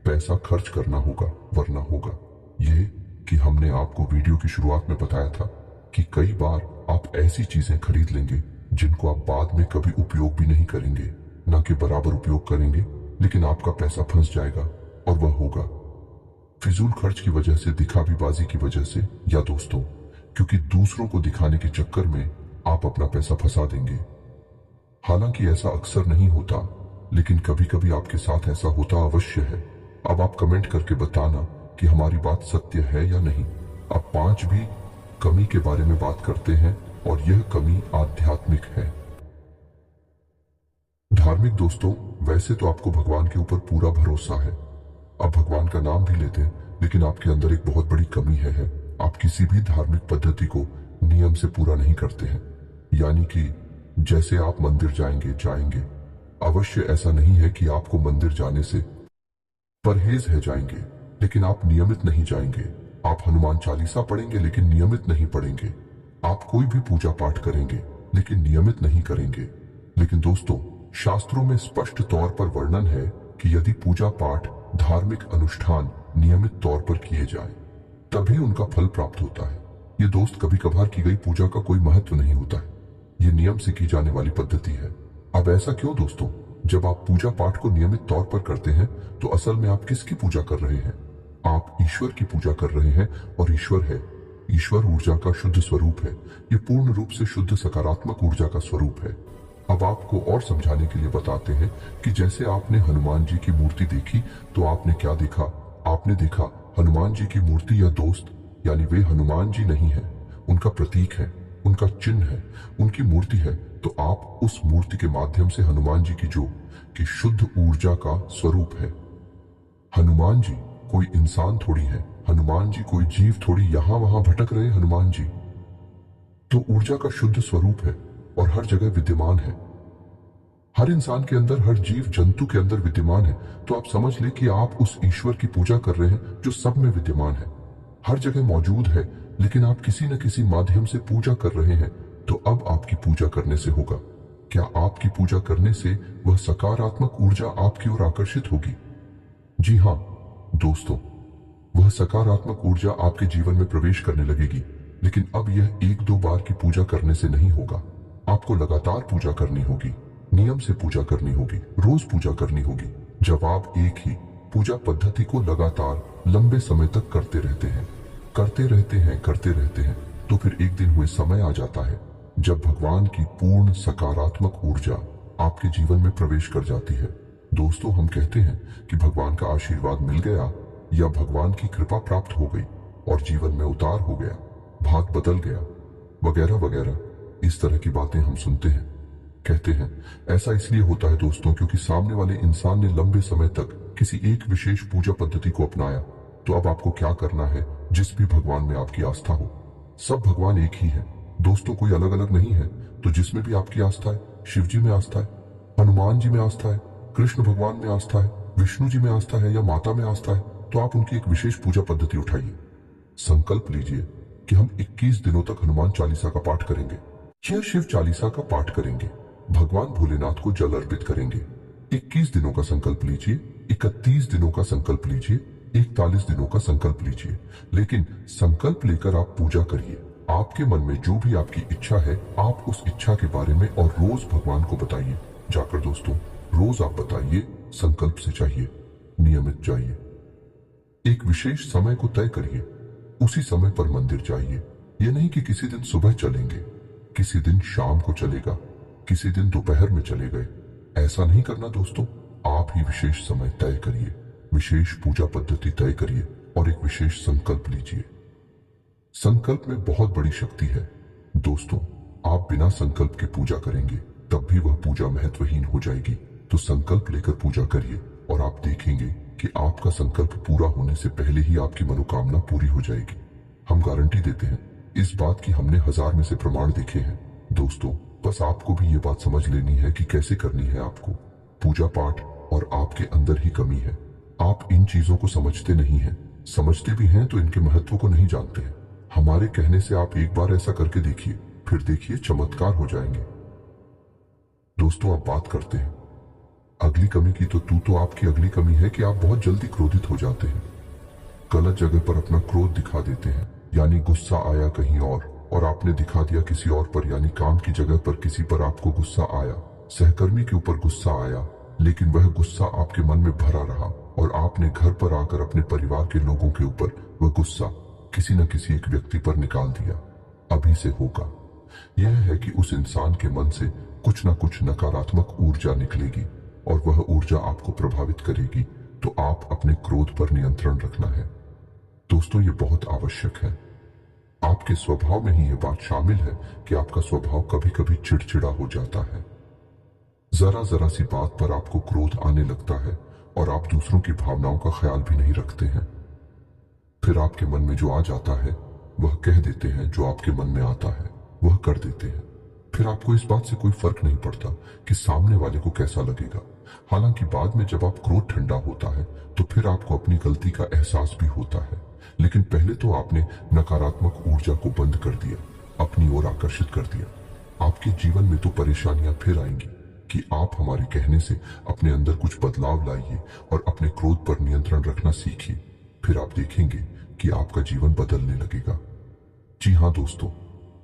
पैसा खर्च करना होगा, वरना होगा यह कि हमने आपको वीडियो की शुरुआत में बताया था कि कई बार आप ऐसी चीजें खरीद लेंगे जिनको आप बाद में कभी उपयोग भी नहीं करेंगे, ना कि बराबर उपयोग करेंगे, लेकिन आपका पैसा फंस जाएगा और वह होगा फिजूल खर्च की वजह से, दिखावीबाजी की वजह से, या दोस्तों क्योंकि दूसरों को दिखाने के चक्कर में आप अपना पैसा फंसा देंगे। हालांकि ऐसा अक्सर नहीं होता, लेकिन कभी कभी आपके साथ ऐसा होता अवश्य है। अब आप कमेंट करके बताना कि हमारी बात सत्य है या नहीं। अब 5 कमी के बारे में बात करते हैं और यह कमी आध्यात्मिक है। धार्मिक दोस्तों, वैसे तो आपको भगवान के ऊपर पूरा भरोसा है, आप भगवान का नाम भी लेते हैं, लेकिन आपके अंदर एक बहुत बड़ी कमी है। आप किसी भी धार्मिक पद्धति को नियम से पूरा नहीं करते हैं। यानी कि जैसे आप मंदिर जाएंगे, अवश्य ऐसा नहीं है कि आपको मंदिर जाने से परहेज है जाएंगे, लेकिन आप नियमित नहीं जाएंगे। आप हनुमान चालीसा पढ़ेंगे लेकिन नियमित नहीं पढ़ेंगे। आप कोई भी पूजा पाठ करेंगे लेकिन नियमित नहीं करेंगे। लेकिन दोस्तों, शास्त्रों में स्पष्ट तौर पर वर्णन है कि यदि पूजा पाठ, धार्मिक अनुष्ठान नियमित तौर पर किए जाएं, तभी उनका फल प्राप्त होता है। ये दोस्त कभी कभार की गई पूजा का कोई महत्व नहीं होता है, ये नियम से की जाने वाली पद्धति है। अब ऐसा क्यों दोस्तों? जब आप पूजा पाठ को नियमित तौर पर करते हैं तो असल में आप किसकी पूजा कर रहे हैं? आप ईश्वर की पूजा कर रहे हैं। और ईश्वर है, ईश्वर ऊर्जा का शुद्ध स्वरूप है। ये पूर्ण रूप से शुद्ध सकारात्मक ऊर्जा का स्वरूप है। अब आपको और समझाने के लिए बताते हैं कि जैसे आपने हनुमान जी की मूर्ति देखी तो आपने क्या देखा? आपने देखा हनुमान जी की मूर्ति या दोस्त, यानी वे हनुमान जी नहीं है, उनका प्रतीक है, उनका चिन्ह है, उनकी मूर्ति है। तो आप उस मूर्ति के माध्यम से हनुमान जी की शुद्ध ऊर्जा का स्वरूप है। हनुमान जी कोई इंसान थोड़ी है, हनुमान जी कोई जीव थोड़ी यहां वहां भटक रहे हनुमान जी तो ऊर्जा का शुद्ध स्वरूप है और हर जगह विद्यमान है। हर इंसान के अंदर, हर जीव जंतु के अंदर विद्यमान है। तो आप समझ ले कि आप उस ईश्वर की पूजा कर रहे हैं जो सब में विद्यमान है, हर जगह मौजूद है, लेकिन आप किसी न किसी माध्यम से पूजा कर रहे हैं। तो अब आपकी पूजा करने से होगा क्या? आपकी पूजा करने से वह सकारात्मक ऊर्जा आपकी ओर आकर्षित होगी। जी हां दोस्तों, वह सकारात्मक ऊर्जा आपके जीवन में प्रवेश करने लगेगी। लेकिन अब यह एक दो बार की पूजा करने से नहीं होगा। आपको लगातार पूजा करनी होगी, नियम से पूजा करनी होगी, रोज पूजा करनी होगी। जब आप एक ही पूजा पद्धति को लगातार लंबे समय तक करते रहते हैं, तो फिर एक दिन हुए समय आ जाता है जब भगवान की पूर्ण सकारात्मक ऊर्जा आपके जीवन में प्रवेश कर जाती है। दोस्तों, हम कहते हैं कि भगवान का आशीर्वाद मिल गया या भगवान की कृपा प्राप्त हो गई और जीवन में उतार हो गया, भाग बदल गया, वगैरह वगैरह। इस तरह की बातें हम सुनते हैं, कहते हैं। ऐसा इसलिए होता है दोस्तों क्योंकि सामने वाले इंसान ने लंबे समय तक किसी एक विशेष पूजा पद्धति को अपनाया। तो अब आपको क्या करना है? जिस भी भगवान में आपकी आस्था हो, सब भगवान एक ही है दोस्तों, कोई अलग अलग नहीं है। तो जिसमें भी आपकी आस्था है, शिव जी में आस्था है, हनुमान जी में आस्था है, कृष्ण भगवान में आस्था है, विष्णु जी में आस्था है या माता में आस्था है, तो आप उनकी एक विशेष पूजा पद्धति उठाइए। संकल्प लीजिए कि हम 21 दिनों तक हनुमान चालीसा का पाठ करेंगे या शिव चालीसा का पाठ करेंगे, भगवान भोलेनाथ को जल अर्पित करेंगे। 21 दिनों का संकल्प लीजिए, 31 दिनों का संकल्प लीजिए, 41 दिनों का संकल्प लीजिए, लेकिन संकल्प लेकर आप पूजा करिए। आपके मन में जो भी आपकी इच्छा है, आप उस इच्छा के बारे में और रोज भगवान को बताइए। जाकर दोस्तों, रोज आप बताइए, संकल्प से चाहिए, नियमित जाइए, एक विशेष समय को तय करिए, उसी समय पर मंदिर जाइए। यह नहीं कि किसी दिन सुबह चलेंगे, किसी दिन शाम को चलेगा, किसी दिन दोपहर में चले गए। ऐसा नहीं करना दोस्तों। आप ही विशेष समय तय करिए, विशेष पूजा पद्धति तय करिए और एक विशेष संकल्प लीजिए। संकल्प में बहुत बड़ी शक्ति है दोस्तों। आप बिना संकल्प के पूजा करेंगे तब भी वह पूजा महत्वहीन हो जाएगी। तो संकल्प लेकर पूजा करिए और आप देखेंगे कि आपका संकल्प पूरा होने से पहले ही आपकी मनोकामना पूरी हो जाएगी। हम गारंटी देते हैं इस बात की, हमने 1000 में से प्रमाण देखे हैं दोस्तों। बस आपको भी ये बात समझ लेनी है कि कैसे करनी है आपको पूजा पाठ, और आपके अंदर ही कमी है। आप इन चीजों को समझते नहीं हैं, समझते भी हैं तो इनके महत्व को नहीं जानते हैं। हमारे कहने से आप एक बार ऐसा करके देखिए, फिर देखिए चमत्कार हो जाएंगे। दोस्तों, आप बात करते हैं अगली कमी की, तो आपकी अगली कमी है कि आप बहुत जल्दी क्रोधित हो जाते हैं, गलत जगह पर अपना क्रोध दिखा देते हैं। यानी गुस्सा आया कहीं और आपने दिखा दिया किसी और पर। यानी काम की जगह पर किसी पर आपको गुस्सा आया, सहकर्मी के ऊपर गुस्सा आया, लेकिन वह गुस्सा आपके मन में भरा रहा और आपने घर पर आकर अपने परिवार के लोगों के ऊपर वह गुस्सा किसी न किसी एक व्यक्ति पर निकाल दिया। अभी से होगा यह है कि उस इंसान के मन से कुछ न कुछ नकारात्मक ऊर्जा निकलेगी और वह ऊर्जा आपको प्रभावित करेगी। तो आप अपने क्रोध पर नियंत्रण रखना है दोस्तों, ये बहुत आवश्यक है। आपके स्वभाव में ही यह बात शामिल है कि आपका स्वभाव कभी कभी चिड़चिड़ा हो जाता है। जरा जरा सी बात पर आपको क्रोध आने लगता है और आप दूसरों की भावनाओं का ख्याल भी नहीं रखते हैं। फिर आपके मन में जो आ जाता है वह कह देते हैं, जो आपके मन में आता है वह कर देते हैं। फिर आपको इस बात से कोई फर्क नहीं पड़ता कि सामने वाले को कैसा लगेगा। हालांकि बाद में जब आप क्रोध ठंडा होता है तो फिर आपको अपनी गलती का एहसास भी होता है, लेकिन पहले तो आपने नकारात्मक ऊर्जा को बंद कर दिया, अपनी ओर आकर्षित कर दिया। आपके जीवन में तो परेशानियां फिर आएंगी कि आप हमारे कहने से अपने अंदर कुछ बदलाव लाइए और अपने क्रोध पर नियंत्रण रखना सीखिए। फिर आप देखेंगे कि आपका जीवन बदलने लगेगा। जी हाँ दोस्तों,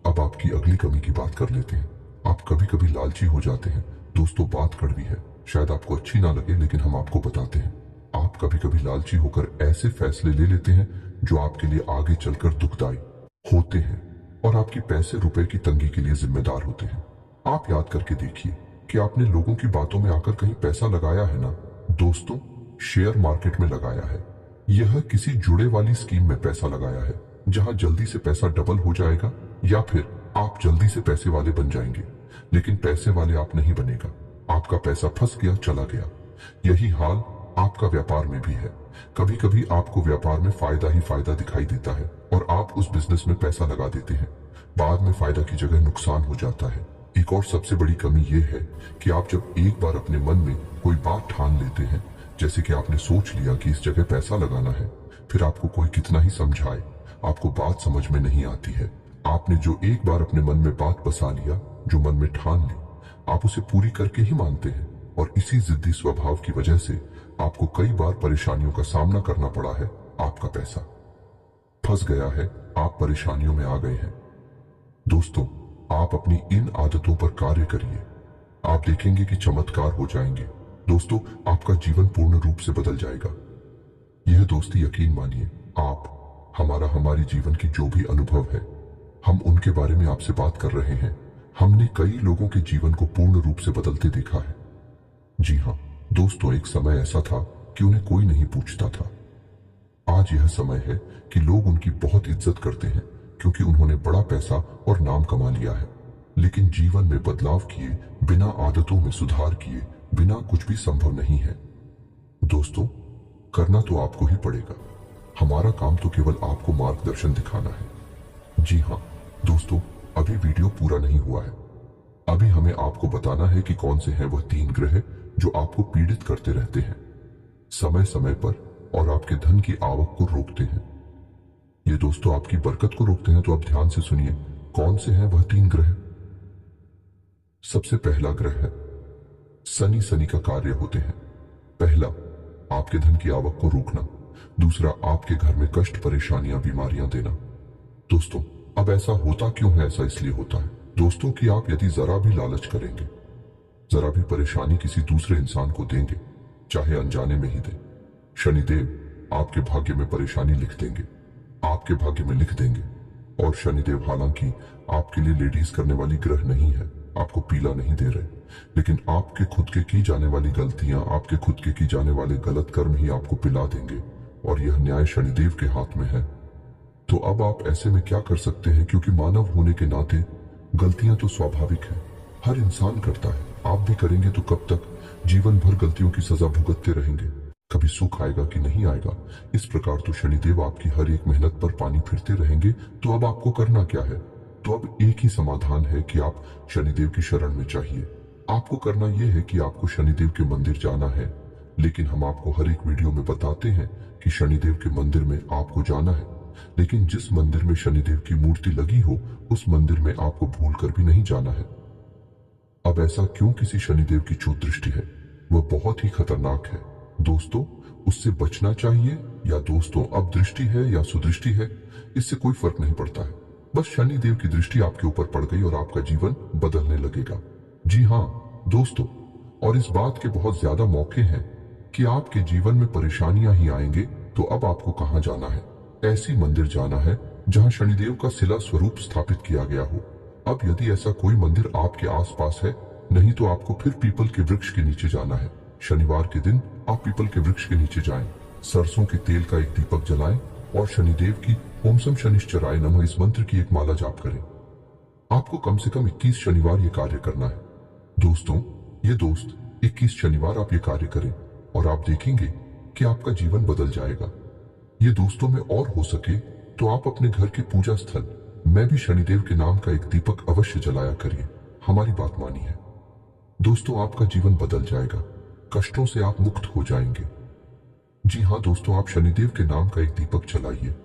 अब आपकी अगली कमी की बात कर लेते हैं। आप कभी कभी लालची हो जाते हैं दोस्तों। बात कड़वी है, शायद आपको अच्छी ना लगे, लेकिन हम आपको बताते हैं। आप कभी कभी लालची होकर ऐसे फैसले ले लेते हैं जो आपके लिए आगे चलकर दुखदाई होते हैं और आपकी पैसे रुपए की तंगी के लिए जिम्मेदार होते हैं। आप याद करके देखिए कि आपने लोगों की बातों में आकर कहीं पैसा लगाया है ना। दोस्तों, शेयर मार्केट में लगाया है, यह किसी जुड़े वाली स्कीम में पैसा लगाया है जहां जल्दी से पैसा डबल हो जाएगा, या फिर आप जल्दी से पैसे वाले बन जाएंगे, लेकिन पैसे वाले आप नहीं बनेगा। आपका पैसा फंस गया, चला गया। यही हाल आपका व्यापार में भी है। कभी कभी आपको व्यापार में फायदा ही फायदा दिखाई देता है और आप उस बिजनेस में पैसा लगा देते हैं। बाद में फायदा की जगह नुकसान हो जाता है। एक और सबसे बड़ी कमी यह है कि आप जब एक बार अपने मन में कोई बात ठान लेते हैं, जैसे कि आपने सोच लिया कि इस जगह पैसा लगाना है, फिर आपको कोई कितना ही समझाए, आपको बात समझ में नहीं आती है। आपने जो एक बार अपने मन में बात बसा लिया, जो मन में ठान ली, आप उसे पूरी करके ही मानते हैं, और इसी जिद्दी स्वभाव की वजह से आपको कई बार परेशानियों का सामना करना पड़ा है। आपका पैसा फंस गया है, आप परेशानियों में आ गए हैं। दोस्तों, आप अपनी इन आदतों पर कार्य करिए, आप देखेंगे कि चमत्कार हो जाएंगे। दोस्तों, आपका जीवन पूर्ण रूप से बदल जाएगा। यह दोस्ती यकीन मानिए, आप हमारी जीवन की जो भी अनुभव है, हम उनके बारे में आपसे बात कर रहे हैं। हमने कई लोगों के जीवन को पूर्ण रूप से बदलते देखा है। जी हाँ दोस्तों, एक समय ऐसा था कि उन्हें कोई नहीं पूछता था। आज यह समय है कि लोग उनकी बहुत इज्जत करते हैं क्योंकि उन्होंने बड़ा पैसा और नाम कमा लिया है। लेकिन जीवन में बदलाव किए बिना, आदतों में सुधार किए बिना कुछ भी संभव नहीं है। दोस्तों, करना तो आपको ही पड़ेगा। हमारा काम तो केवल आपको मार्गदर्शन दिखाना है। जी हाँ दोस्तों, अभी वीडियो पूरा नहीं हुआ है। अभी हमें आपको बताना है कि कौन से हैं वह 3 ग्रह जो आपको पीड़ित करते रहते हैं, समय समय पर, और आपके धन की आवक को रोकते हैं। ये दोस्तों आपकी बरकत को रोकते हैं। तो आप ध्यान से सुनिए, कौन से हैं वह 3 ग्रह। सबसे पहला ग्रह है शनि। शनि का कार्य होते हैं, पहला आपके धन की आवक को रोकना, दूसरा आपके घर में कष्ट, परेशानियां, बीमारियां देना। दोस्तों, अब ऐसा होता क्यों है? ऐसा इसलिए होता है दोस्तों कि आप यदि जरा भी लालच करेंगे, जरा भी परेशानी किसी दूसरे इंसान को देंगे, चाहे अनजाने में ही दें, शनिदेव आपके भाग्य में परेशानी लिख देंगे, आपके भाग्य में लिख देंगे। और शनिदेव हालांकि आपके लिए लेडीज करने वाली ग्रह नहीं है, आपको पीला नहीं दे रहे, लेकिन आपके खुद के की जाने वाली गलतियां, आपके खुद के की जाने वाले गलत कर्म ही आपको पिला देंगे, और यह न्याय शनिदेव के हाथ में है। तो अब आप ऐसे में क्या कर सकते हैं? क्योंकि मानव होने के नाते गलतियां तो स्वाभाविक है, हर इंसान करता है। आप भी करेंगे तो कब तक जीवन भर गलतियों की सजा भुगतते रहेंगे? कभी सुख आएगा कि नहीं आएगा? इस प्रकार तो शनिदेव आपकी हर एक मेहनत पर पानी फिरते रहेंगे। तो अब आपको करना क्या है? तो अब एक ही समाधान है कि आप शनिदेव की शरण में चाहिए। आपको करना यह है कि आपको शनिदेव के मंदिर जाना है, लेकिन हम आपको हर एक वीडियो में बताते हैं कि शनिदेव के मंदिर में आपको जाना है, लेकिन जिस मंदिर में शनिदेव की मूर्ति लगी हो उस मंदिर में आपको भूल कर भी नहीं जाना है। अब ऐसा क्यों? किसी शनिदेव की चूत दृष्टि है, वह बहुत ही खतरनाक है दोस्तों, उससे बचना चाहिए। या दोस्तों, अब दृष्टि है या सुदृष्टि है, इससे कोई फर्क नहीं पड़ता है। बस शनिदेव की दृष्टि आपके ऊपर पड़ गई और आपका जीवन बदलने लगेगा। जी हाँ दोस्तों, और इस बात के बहुत ज्यादा मौके हैं कि आपके जीवन में परेशानियां ही आएंगे। तो अब आपको कहां जाना है? ऐसी मंदिर जाना है जहां शनिदेव का शिला स्वरूप स्थापित किया गया हो। अब यदि ऐसा कोई मंदिर आपके आसपास है, नहीं तो आपको फिर पीपल के वृक्ष के नीचे जाना है। शनिवार के दिन आप पीपल के वृक्ष के नीचे जाएं, सरसों के तेल का एक दीपक जलाएं और शनिदेव की ओम सम शनिश्चराय नमः इस मंत्र की एक माला जाप करें। आपको कम से कम 21 शनिवार ये कार्य करना है। दोस्तों, ये 21 शनिवार आप ये कार्य करें और आप देखेंगे कि आपका जीवन बदल जाएगा। ये दोस्तों में और हो सके तो आप अपने घर के पूजा स्थल में भी शनिदेव के नाम का एक दीपक अवश्य जलाया करिए। हमारी बात मानिए दोस्तों, आपका जीवन बदल जाएगा, कष्टों से आप मुक्त हो जाएंगे। जी हाँ दोस्तों, आप शनिदेव के नाम का एक दीपक जलाइए।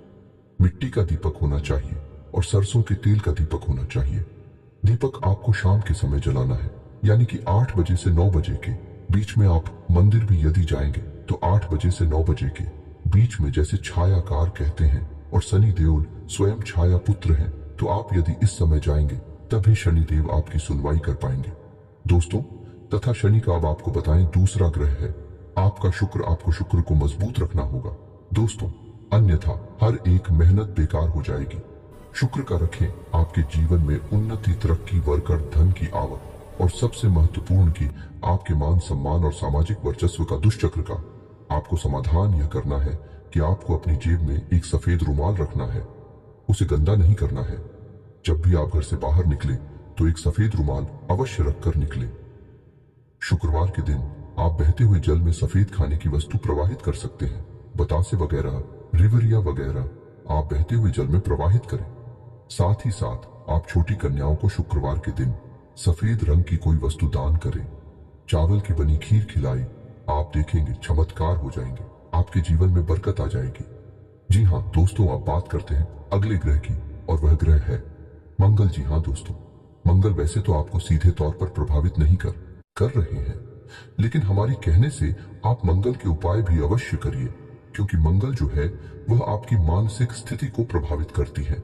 मिट्टी का दीपक होना चाहिए और सरसों के तेल का दीपक होना चाहिए। दीपक आपको शाम के समय जलाना है, यानी कि 8 बजे से 9 बजे के बीच में। आप मंदिर भी यदि जाएंगे तो 8 बजे से 9 बजे के बीच में, जैसे छायाकार कहते हैं, और शनि देव स्वयं छाया पुत्र हैं, तो आप यदि इस समय जाएंगे तभी शनिदेव आपकी सुनवाई कर पाएंगे। दोस्तों, तथा शनि का अब आपको बताएं दूसरा ग्रह है। आपका शुक्र, आपको शुक्र को मजबूत रखना होगा दोस्तों, अन्यथा हर एक मेहनत बेकार हो जाएगी। शुक्र का रखें आपके जीवन में उन्नति, तरक्की, वर्कर, धन की आवक और सबसे महत्वपूर्ण की आपके मान सम्मान और सामाजिक वर्चस्व का दुष्चक्र का आपको समाधान यह करना है कि आपको अपनी जेब में एक सफेद रुमाल रखना है। उसे गंदा नहीं करना है। जब भी आप घर से बाहर निकले तो एक सफेद रुमाल अवश्य रखकर निकले। शुक्रवार के दिन आप बहते हुए जल में सफेद खाने की वस्तु प्रवाहित कर सकते हैं। बतासे वगैरह, रिवरिया वगैरह आप बहते हुए जल में प्रवाहित करें। साथ ही साथ आप छोटी कन्याओं को शुक्रवार के दिन सफेद रंग की कोई वस्तु दान करें। चावल की बनी खीर खिलाएं। आप देखेंगे चमत्कार हो जाएंगे, आपके जीवन में बरकत आ जाएगी। जी हाँ दोस्तों, आप बात करते हैं अगले ग्रह की और वह ग्रह है मंगल। जी हाँ दोस्तों, मंगल वैसे तो आपको सीधे तौर पर प्रभावित नहीं कर रहे हैं, लेकिन हमारी कहने से आप मंगल के उपाय भी अवश्य करिए, क्योंकि मंगल जो है वह आपकी मानसिक स्थिति को प्रभावित करती है।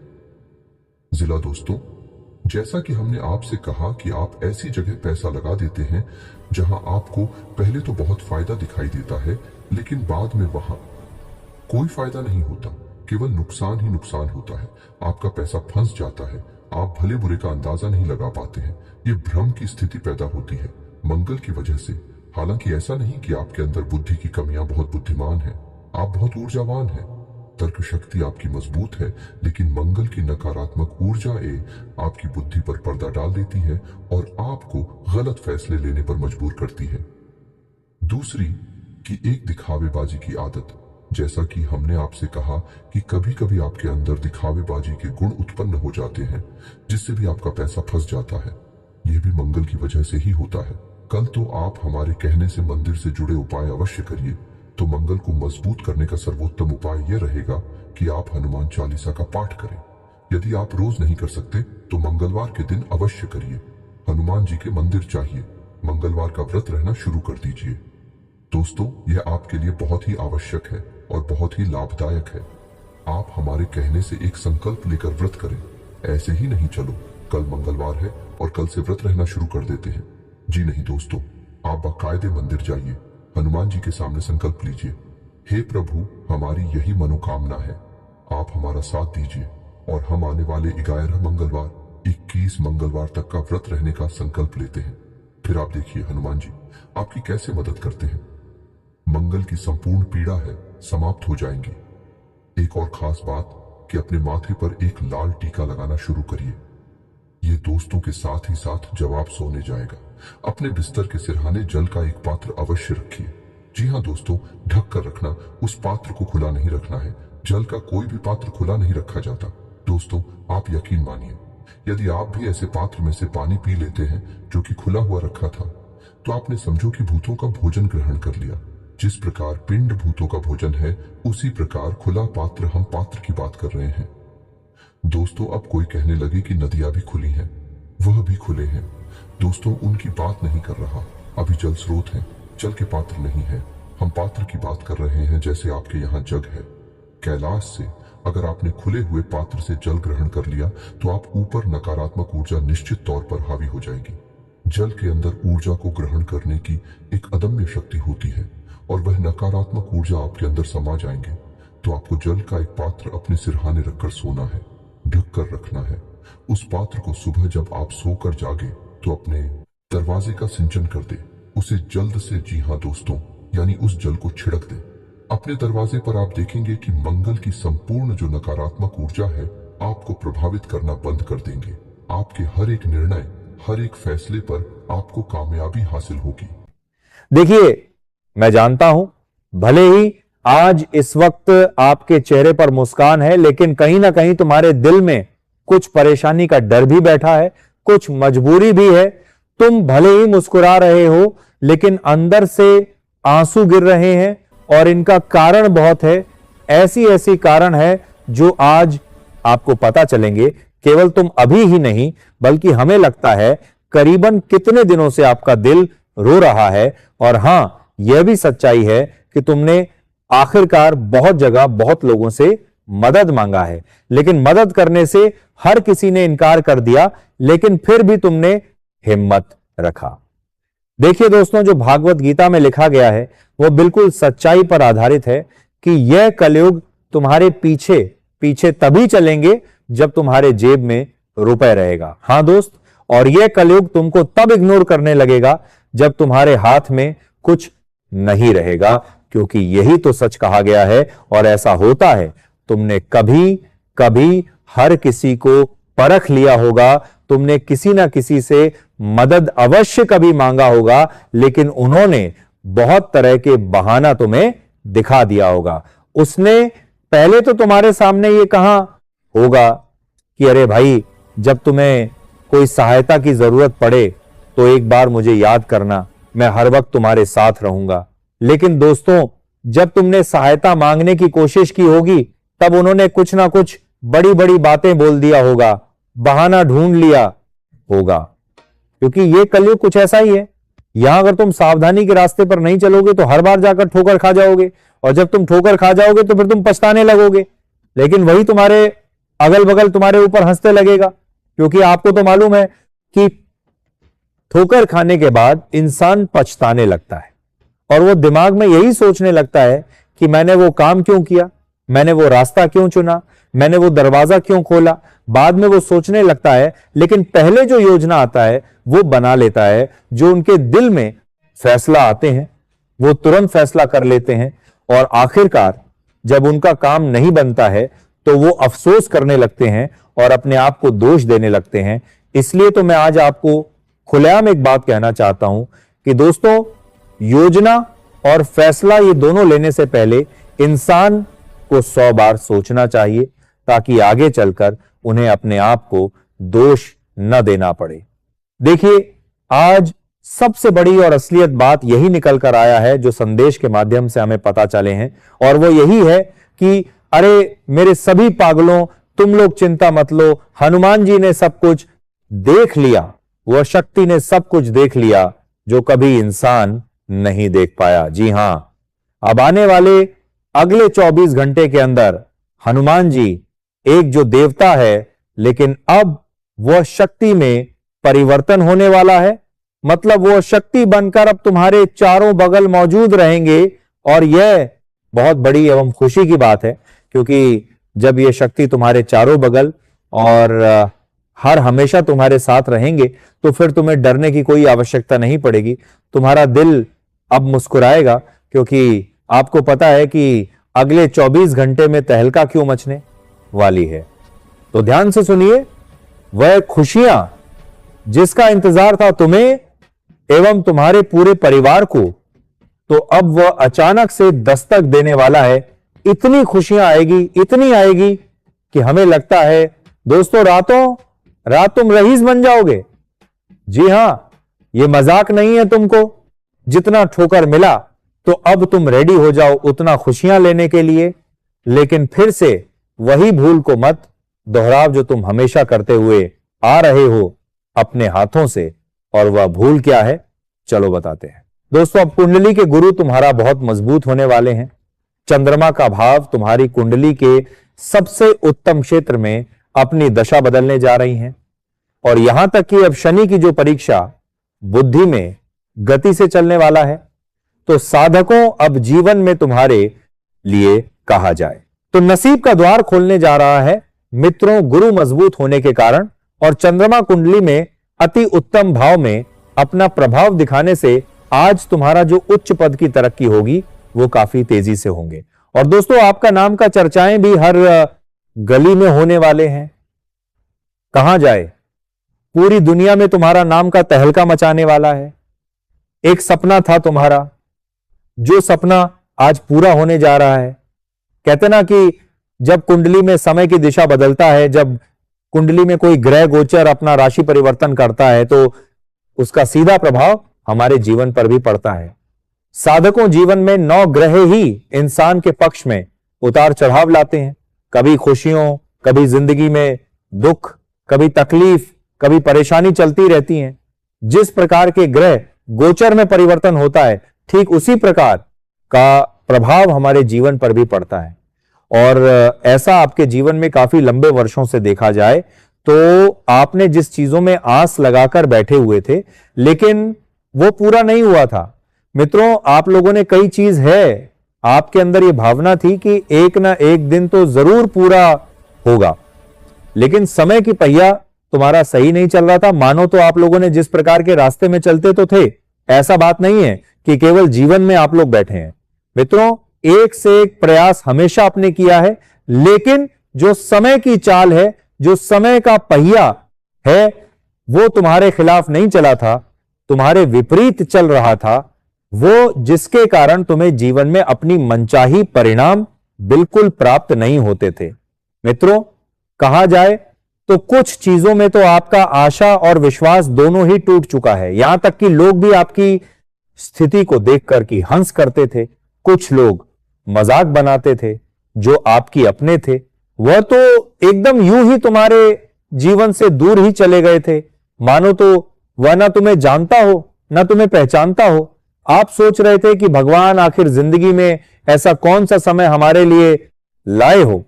जिला दोस्तों, जैसा कि हमने आपसे कहा कि आप ऐसी जगह पैसा लगा देते हैं जहां आपको पहले तो बहुत फायदा दिखाई देता है, लेकिन बाद में वहां कोई फायदा नहीं होता, केवल नुकसान ही नुकसान होता है। आपका पैसा फंस जाता है, आप भले बुरे का अंदाजा नहीं लगा पाते हैं। ये भ्रम की स्थिति पैदा होती है मंगल की वजह से। हालांकि ऐसा नहीं कि आपके अंदर बुद्धि की कमियां, बहुत बुद्धिमान हैं, आप बहुत ऊर्जावान हैं, तर्क शक्ति आपकी मजबूत है, लेकिन मंगल की नकारात्मक ऊर्जा आपकी बुद्धि पर पर्दा डाल देती है और आपको गलत फैसले लेने पर मजबूर करती है। दूसरी कि एक दिखावेबाजी की आदत। जैसा कि हमने आपसे कहा कि कभी कभी आपके अंदर दिखावेबाजी के गुण उत्पन्न हो जाते हैं, जिससे भी आपका पैसा फंस जाता है। यह भी मंगल की वजह से ही होता है। कल तो आप हमारे कहने से मंदिर से जुड़े उपाय अवश्य करिए। तो मंगल को मजबूत करने का सर्वोत्तम उपाय यह रहेगा कि आप हनुमान चालीसा का पाठ करें। यदि आप रोज नहीं कर सकते तो मंगलवार के दिन अवश्य करिए। हनुमान जी के मंदिर चाहिए, मंगलवार का व्रत रहना शुरू कर दीजिए। दोस्तों, यह आपके लिए बहुत ही आवश्यक है और बहुत ही लाभदायक है। आप हमारे कहने से एक संकल्प लेकर व्रत करें। ऐसे ही नहीं चलो कल मंगलवार है और कल से व्रत रहना शुरू कर देते हैं। जी नहीं दोस्तों, आप बाकायदे मंदिर जाइए, हनुमान जी के सामने संकल्प लीजिए, हे प्रभु हमारी यही मनोकामना है, आप हमारा साथ दीजिए और हम आने वाले 11 मंगलवार 21 मंगलवार तक का व्रत रहने का संकल्प लेते हैं। फिर आप देखिए हनुमान जी आपकी कैसे मदद करते हैं। मंगल की संपूर्ण पीड़ा है समाप्त हो जाएंगी। एक और खास बात कि अपने माथे पर एक लाल टीका लगाना शुरू करिए। ये दोस्तों के साथ ही साथ जब आप सोने जाएगा अपने बिस्तर के सिरहाने जल का एक पात्र अवश्य रखिए। जी हाँ दोस्तों, ढक कर रखना, उस पात्र को खुला नहीं रखना है। जल का कोई भी पात्र खुला नहीं रखा जाता। दोस्तों आप यकीन मानिए, यदि आप भी ऐसे पात्र में से पानी पी लेते हैं जो कि खुला हुआ रखा था, तो आपने समझो कि भूतों का भोजन ग्रहण कर लिया। जिस प्रकार पिंड भूतों का भोजन है, उसी प्रकार खुला पात्र, हम पात्र की बात कर रहे हैं। दोस्तों अब कोई कहने लगे कि नदियां भी खुली हैं, वह भी खुले हैं। दोस्तों उनकी बात नहीं कर रहा, अभी जल स्रोत हैं, जल के पात्र नहीं है। हम पात्र की बात कर रहे हैं, जैसे आपके यहाँ जग है। कैलाश से अगर आपने खुले हुए पात्र से जल ग्रहण कर लिया तो आप ऊपर नकारात्मक ऊर्जा निश्चित तौर पर हावी हो जाएगी। जल के अंदर ऊर्जा को ग्रहण करने की एक अदम्य शक्ति होती है और वह नकारात्मक ऊर्जा आपके अंदर समा जाएंगे। तो आपको जल का एक पात्र अपने सिरहाने रखकर सोना है, ढक कर रखना है। उस पात्र को सुबह जब आप सोकर जागे तो अपने दरवाजे का सिंचन कर दे, उसे जल्द से, जी हाँ दोस्तों, यानी उस जल को छिड़क दे अपने दरवाजे पर। आप देखेंगे कि मंगल की संपूर्ण जो नकारात्मक ऊर्जा है आपको प्रभावित करना बंद कर देंगे। आपके हर एक निर्णय, हर एक फैसले पर आपको कामयाबी हासिल होगी। देखिए, मैं जानता हूं भले ही आज इस वक्त आपके चेहरे पर मुस्कान है, लेकिन कहीं ना कहीं तुम्हारे दिल में कुछ परेशानी का डर भी बैठा है, कुछ मजबूरी भी है। तुम भले ही मुस्कुरा रहे हो, लेकिन अंदर से आंसू गिर रहे हैं और इनका कारण बहुत है। ऐसी ऐसी कारण है जो आज आपको पता चलेंगे। केवल तुम अभी ही नहीं, बल्कि हमें लगता है करीबन कितने दिनों से आपका दिल रो रहा है। और हां, यह भी सच्चाई है कि तुमने आखिरकार बहुत जगह, बहुत लोगों से मदद मांगा है, लेकिन मदद करने से हर किसी ने इनकार कर दिया, लेकिन फिर भी तुमने हिम्मत रखा। देखिए दोस्तों, जो भागवत गीता में लिखा गया है वो बिल्कुल सच्चाई पर आधारित है कि यह कलयुग तुम्हारे पीछे पीछे तभी चलेंगे जब तुम्हारे जेब में रुपए रहेगा। हां दोस्त, और यह कलयुग तुमको तब इग्नोर करने लगेगा जब तुम्हारे हाथ में कुछ नहीं रहेगा, क्योंकि यही तो सच कहा गया है और ऐसा होता है। तुमने कभी कभी हर किसी को परख लिया होगा, तुमने किसी ना किसी से मदद अवश्य कभी मांगा होगा, लेकिन उन्होंने बहुत तरह के बहाना तुम्हें दिखा दिया होगा। उसने पहले तो तुम्हारे सामने ये कहा होगा कि अरे भाई, जब तुम्हें कोई सहायता की जरूरत पड़े तो एक बार मुझे याद करना, मैं हर वक्त तुम्हारे साथ रहूंगा। लेकिन दोस्तों, जब तुमने सहायता मांगने की कोशिश की होगी तब उन्होंने कुछ ना कुछ बड़ी बड़ी बातें बोल दिया होगा, बहाना ढूंढ लिया होगा, क्योंकि ये कलयुग कुछ ऐसा ही है। यहां अगर तुम सावधानी के रास्ते पर नहीं चलोगे तो हर बार जाकर ठोकर खा जाओगे, और जब तुम ठोकर खा जाओगे तो फिर तुम पछताने लगोगे, लेकिन वही तुम्हारे अगल बगल तुम्हारे ऊपर हंसते लगेगा, क्योंकि आपको तो मालूम है कि ठोकर खाने के बाद इंसान पछताने लगता है और वो दिमाग में यही सोचने लगता है कि मैंने वो काम क्यों किया, मैंने वो रास्ता क्यों चुना, मैंने वो दरवाजा क्यों खोला। बाद में वो सोचने लगता है, लेकिन पहले जो योजना आता है वो बना लेता है। जो उनके दिल में फैसला आते हैं वो तुरंत फैसला कर लेते हैं, और आखिरकार जब उनका काम नहीं बनता है तो वो अफसोस करने लगते हैं और अपने आप को दोष देने लगते हैं। इसलिए तो मैं आज आपको खुलेआम एक बात कहना चाहता हूं कि दोस्तों, योजना और फैसला ये दोनों लेने से पहले इंसान को 100 बार सोचना चाहिए, ताकि आगे चलकर उन्हें अपने आप को दोष न देना पड़े। देखिए, आज सबसे बड़ी और असलियत बात यही निकल कर आया है जो संदेश के माध्यम से हमें पता चले हैं, और वो यही है कि अरे मेरे सभी पागलों, तुम लोग चिंता मत लो, हनुमान जी ने सब कुछ देख लिया, वह शक्ति ने सब कुछ देख लिया जो कभी इंसान नहीं देख पाया। जी हां, अब आने वाले अगले 24 घंटे के अंदर हनुमान जी एक जो देवता है, लेकिन अब वह शक्ति में परिवर्तन होने वाला है। मतलब वो शक्ति बनकर अब तुम्हारे चारों बगल मौजूद रहेंगे, और यह बहुत बड़ी एवं खुशी की बात है, क्योंकि जब यह शक्ति तुम्हारे चारों बगल और हर हमेशा तुम्हारे साथ रहेंगे तो फिर तुम्हें डरने की कोई आवश्यकता नहीं पड़ेगी। तुम्हारा दिल अब मुस्कुराएगा, क्योंकि आपको पता है कि अगले 24 घंटे में तहलका क्यों मचने वाली है। तो ध्यान से सुनिए, वह खुशियां जिसका इंतजार था तुम्हें एवं तुम्हारे पूरे परिवार को, तो अब वह अचानक से दस्तक देने वाला है। इतनी खुशियां आएगी, इतनी आएगी कि हमें लगता है दोस्तों, रातों रात तुम रईस बन जाओगे। जी हां, यह मजाक नहीं है। तुमको जितना ठोकर मिला तो अब तुम रेडी हो जाओ उतना खुशियां लेने के लिए, लेकिन फिर से वही भूल को मत दोहराओ जो तुम हमेशा करते हुए आ रहे हो अपने हाथों से। और वह भूल क्या है, चलो बताते हैं। दोस्तों, अब कुंडली के गुरु तुम्हारा बहुत मजबूत होने वाले हैं। चंद्रमा का भाव तुम्हारी कुंडली के सबसे उत्तम क्षेत्र में अपनी दशा बदलने जा रही हैं, और यहां तक कि अब शनि की जो परीक्षा बुद्धि में गति से चलने वाला है, तो साधकों अब जीवन में तुम्हारे लिए कहा जाए तो नसीब का द्वार खोलने जा रहा है। मित्रों, गुरु मजबूत होने के कारण और चंद्रमा कुंडली में अति उत्तम भाव में अपना प्रभाव दिखाने से आज तुम्हारा जो उच्च पद की तरक्की होगी वो काफी तेजी से होंगे। और दोस्तों, आपका नाम का चर्चाएं भी हर गली में होने वाले हैं। कहां जाए, पूरी दुनिया में तुम्हारा नाम का तहलका मचाने वाला है। एक सपना था तुम्हारा, जो सपना आज पूरा होने जा रहा है। कहते ना कि जब कुंडली में समय की दिशा बदलता है, जब कुंडली में कोई ग्रह गोचर अपना राशि परिवर्तन करता है, तो उसका सीधा प्रभाव हमारे जीवन पर भी पड़ता है। साधकों जीवन में 9 ग्रह ही इंसान के पक्ष में उतार चढ़ाव लाते हैं। कभी खुशियों, कभी जिंदगी में दुख, कभी तकलीफ, कभी परेशानी चलती रहती हैं। जिस प्रकार के ग्रह गोचर में परिवर्तन होता है, ठीक उसी प्रकार का प्रभाव हमारे जीवन पर भी पड़ता है। और ऐसा आपके जीवन में काफी लंबे वर्षों से देखा जाए तो आपने जिस चीजों में आस लगाकर बैठे हुए थे, लेकिन वो पूरा नहीं हुआ था। मित्रों, आप लोगों ने कई चीज है, आपके अंदर ये भावना थी कि एक ना एक दिन तो जरूर पूरा होगा, लेकिन समय की पहिया तुम्हारा सही नहीं चल रहा था। मानो तो आप लोगों ने जिस प्रकार के रास्ते में चलते तो थे, ऐसा बात नहीं है कि केवल जीवन में आप लोग बैठे हैं। मित्रों, एक से एक प्रयास हमेशा आपने किया है, लेकिन जो समय की चाल है, जो समय का पहिया है, वो तुम्हारे खिलाफ नहीं चला था, तुम्हारे विपरीत चल रहा था। वो जिसके कारण तुम्हें जीवन में अपनी मनचाही परिणाम बिल्कुल प्राप्त नहीं होते थे। मित्रों, कहा जाए तो कुछ चीजों में तो आपका आशा और विश्वास दोनों ही टूट चुका है। यहां तक कि लोग भी आपकी स्थिति को देखकर के हंस करते थे, कुछ लोग मजाक बनाते थे, जो आपकी अपने थे वह तो एकदम यूं ही तुम्हारे जीवन से दूर ही चले गए थे, मानो तो वह ना तुम्हें जानता हो ना तुम्हें पहचानता हो। आप सोच रहे थे कि भगवान आखिर जिंदगी में ऐसा कौन सा समय हमारे लिए लाए हो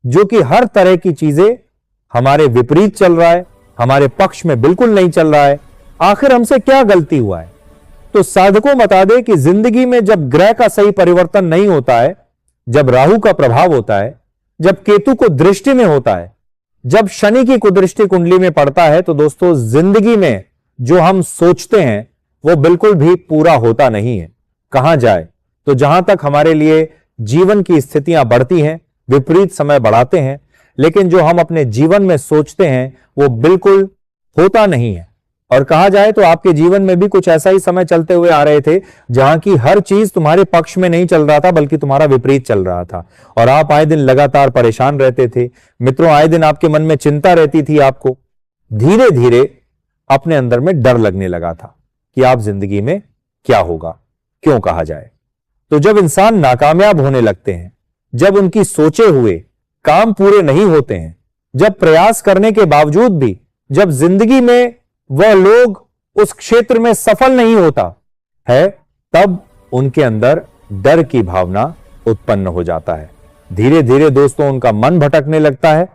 जो कि हर तरह की चीजें हमारे विपरीत चल रहा है, हमारे पक्ष में बिल्कुल नहीं चल रहा है। आखिर हमसे क्या गलती हुआ है? तो साधकों बता दे कि जिंदगी में जब ग्रह का सही परिवर्तन नहीं होता है, जब राहु का प्रभाव होता है, जब केतु को दृष्टि में होता है, जब शनि की कुदृष्टि कुंडली में पड़ता है, तो दोस्तों जिंदगी में जो हम सोचते हैं वो बिल्कुल भी पूरा होता नहीं है। कहां जाए तो जहां तक हमारे लिए जीवन की स्थितियां बढ़ती हैं, विपरीत समय बढ़ाते हैं, लेकिन जो हम अपने जीवन में सोचते हैं वो बिल्कुल होता नहीं है। और कहा जाए तो आपके जीवन में भी कुछ ऐसा ही समय चलते हुए आ रहे थे जहां की हर चीज तुम्हारे पक्ष में नहीं चल रहा था, बल्कि तुम्हारा विपरीत चल रहा था, और आप आए दिन लगातार परेशान रहते थे। मित्रों, आए दिन आपके मन में चिंता रहती थी। आपको धीरे धीरे अपने अंदर में डर लगने लगा था कि आप जिंदगी में क्या होगा। क्यों कहा जाए तो जब इंसान नाकामयाब होने लगते हैं, जब उनकी सोचे हुए काम पूरे नहीं होते हैं, जब प्रयास करने के बावजूद भी जब जिंदगी में वह लोग उस क्षेत्र में सफल नहीं होता है, तब उनके अंदर डर की भावना उत्पन्न हो जाता है। धीरे धीरे दोस्तों उनका मन भटकने लगता है।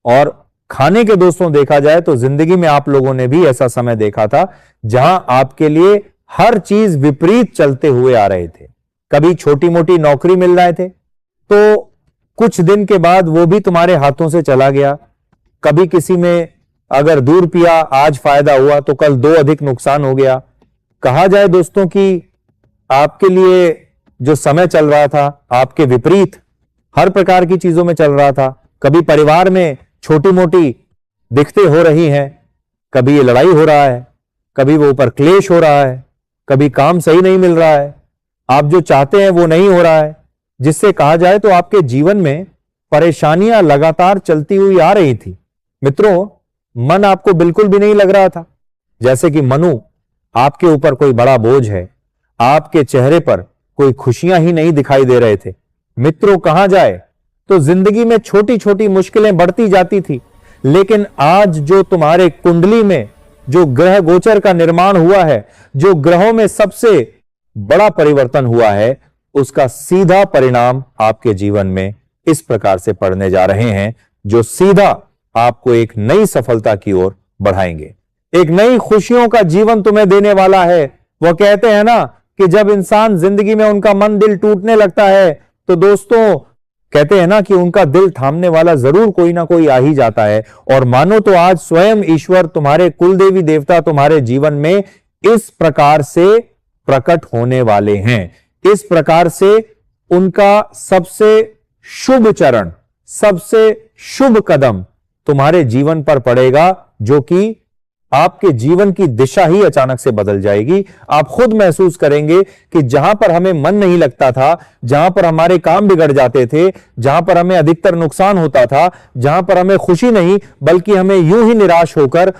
और खाने के दोस्तों देखा जाए तो जिंदगी में आप लोगों ने भी ऐसा समय देखा था जहां आपके लिए हर चीज विपरीत चलते हुए आ रहे थे। कभी छोटी मोटी नौकरी मिल रहे थे तो कुछ दिन के बाद वो भी तुम्हारे हाथों से चला गया। कभी किसी में अगर दूध पिया आज फायदा हुआ तो कल 2 अधिक नुकसान हो गया। कहा जाए दोस्तों कि आपके लिए जो समय चल रहा था आपके विपरीत हर प्रकार की चीजों में चल रहा था। कभी परिवार में छोटी मोटी दिक्कतें हो रही हैं, कभी ये लड़ाई हो रहा है, कभी वो ऊपर क्लेश हो रहा है, कभी काम सही नहीं मिल रहा है, आप जो चाहते हैं वो नहीं हो रहा है, जिससे कहा जाए तो आपके जीवन में परेशानियां लगातार चलती हुई आ रही थी। मित्रों, मन आपको बिल्कुल भी नहीं लग रहा था, जैसे कि मनु आपके ऊपर कोई बड़ा बोझ है, आपके चेहरे पर कोई खुशियां ही नहीं दिखाई दे रहे थे। मित्रों, कहां जाए तो जिंदगी में छोटी छोटी मुश्किलें बढ़ती जाती थी, लेकिन आज जो तुम्हारे कुंडली में जो ग्रह गोचर का निर्माण हुआ है, जो ग्रहों में सबसे बड़ा परिवर्तन हुआ है, उसका सीधा परिणाम आपके जीवन में इस प्रकार से पड़ने जा रहे हैं, जो सीधा आपको एक नई सफलता की ओर बढ़ाएंगे, एक नई खुशियों का जीवन तुम्हें देने वाला है। वो कहते हैं ना कि जब इंसान जिंदगी में उनका मन दिल टूटने लगता है तो दोस्तों कहते हैं ना कि उनका दिल थामने वाला जरूर कोई ना कोई आ ही जाता है। और मानो तो आज स्वयं ईश्वर तुम्हारे कुलदेवी देवता तुम्हारे जीवन में इस प्रकार से प्रकट होने वाले हैं। इस प्रकार से उनका सबसे शुभ चरण, सबसे शुभ कदम तुम्हारे जीवन पर पड़ेगा, जो कि आपके जीवन की दिशा ही अचानक से बदल जाएगी। आप खुद महसूस करेंगे कि जहां पर हमें मन नहीं लगता था, जहां पर हमारे काम बिगड़ जाते थे, जहां पर हमें अधिकतर नुकसान होता था, जहां पर हमें खुशी नहीं बल्कि हमें यूं ही निराश होकर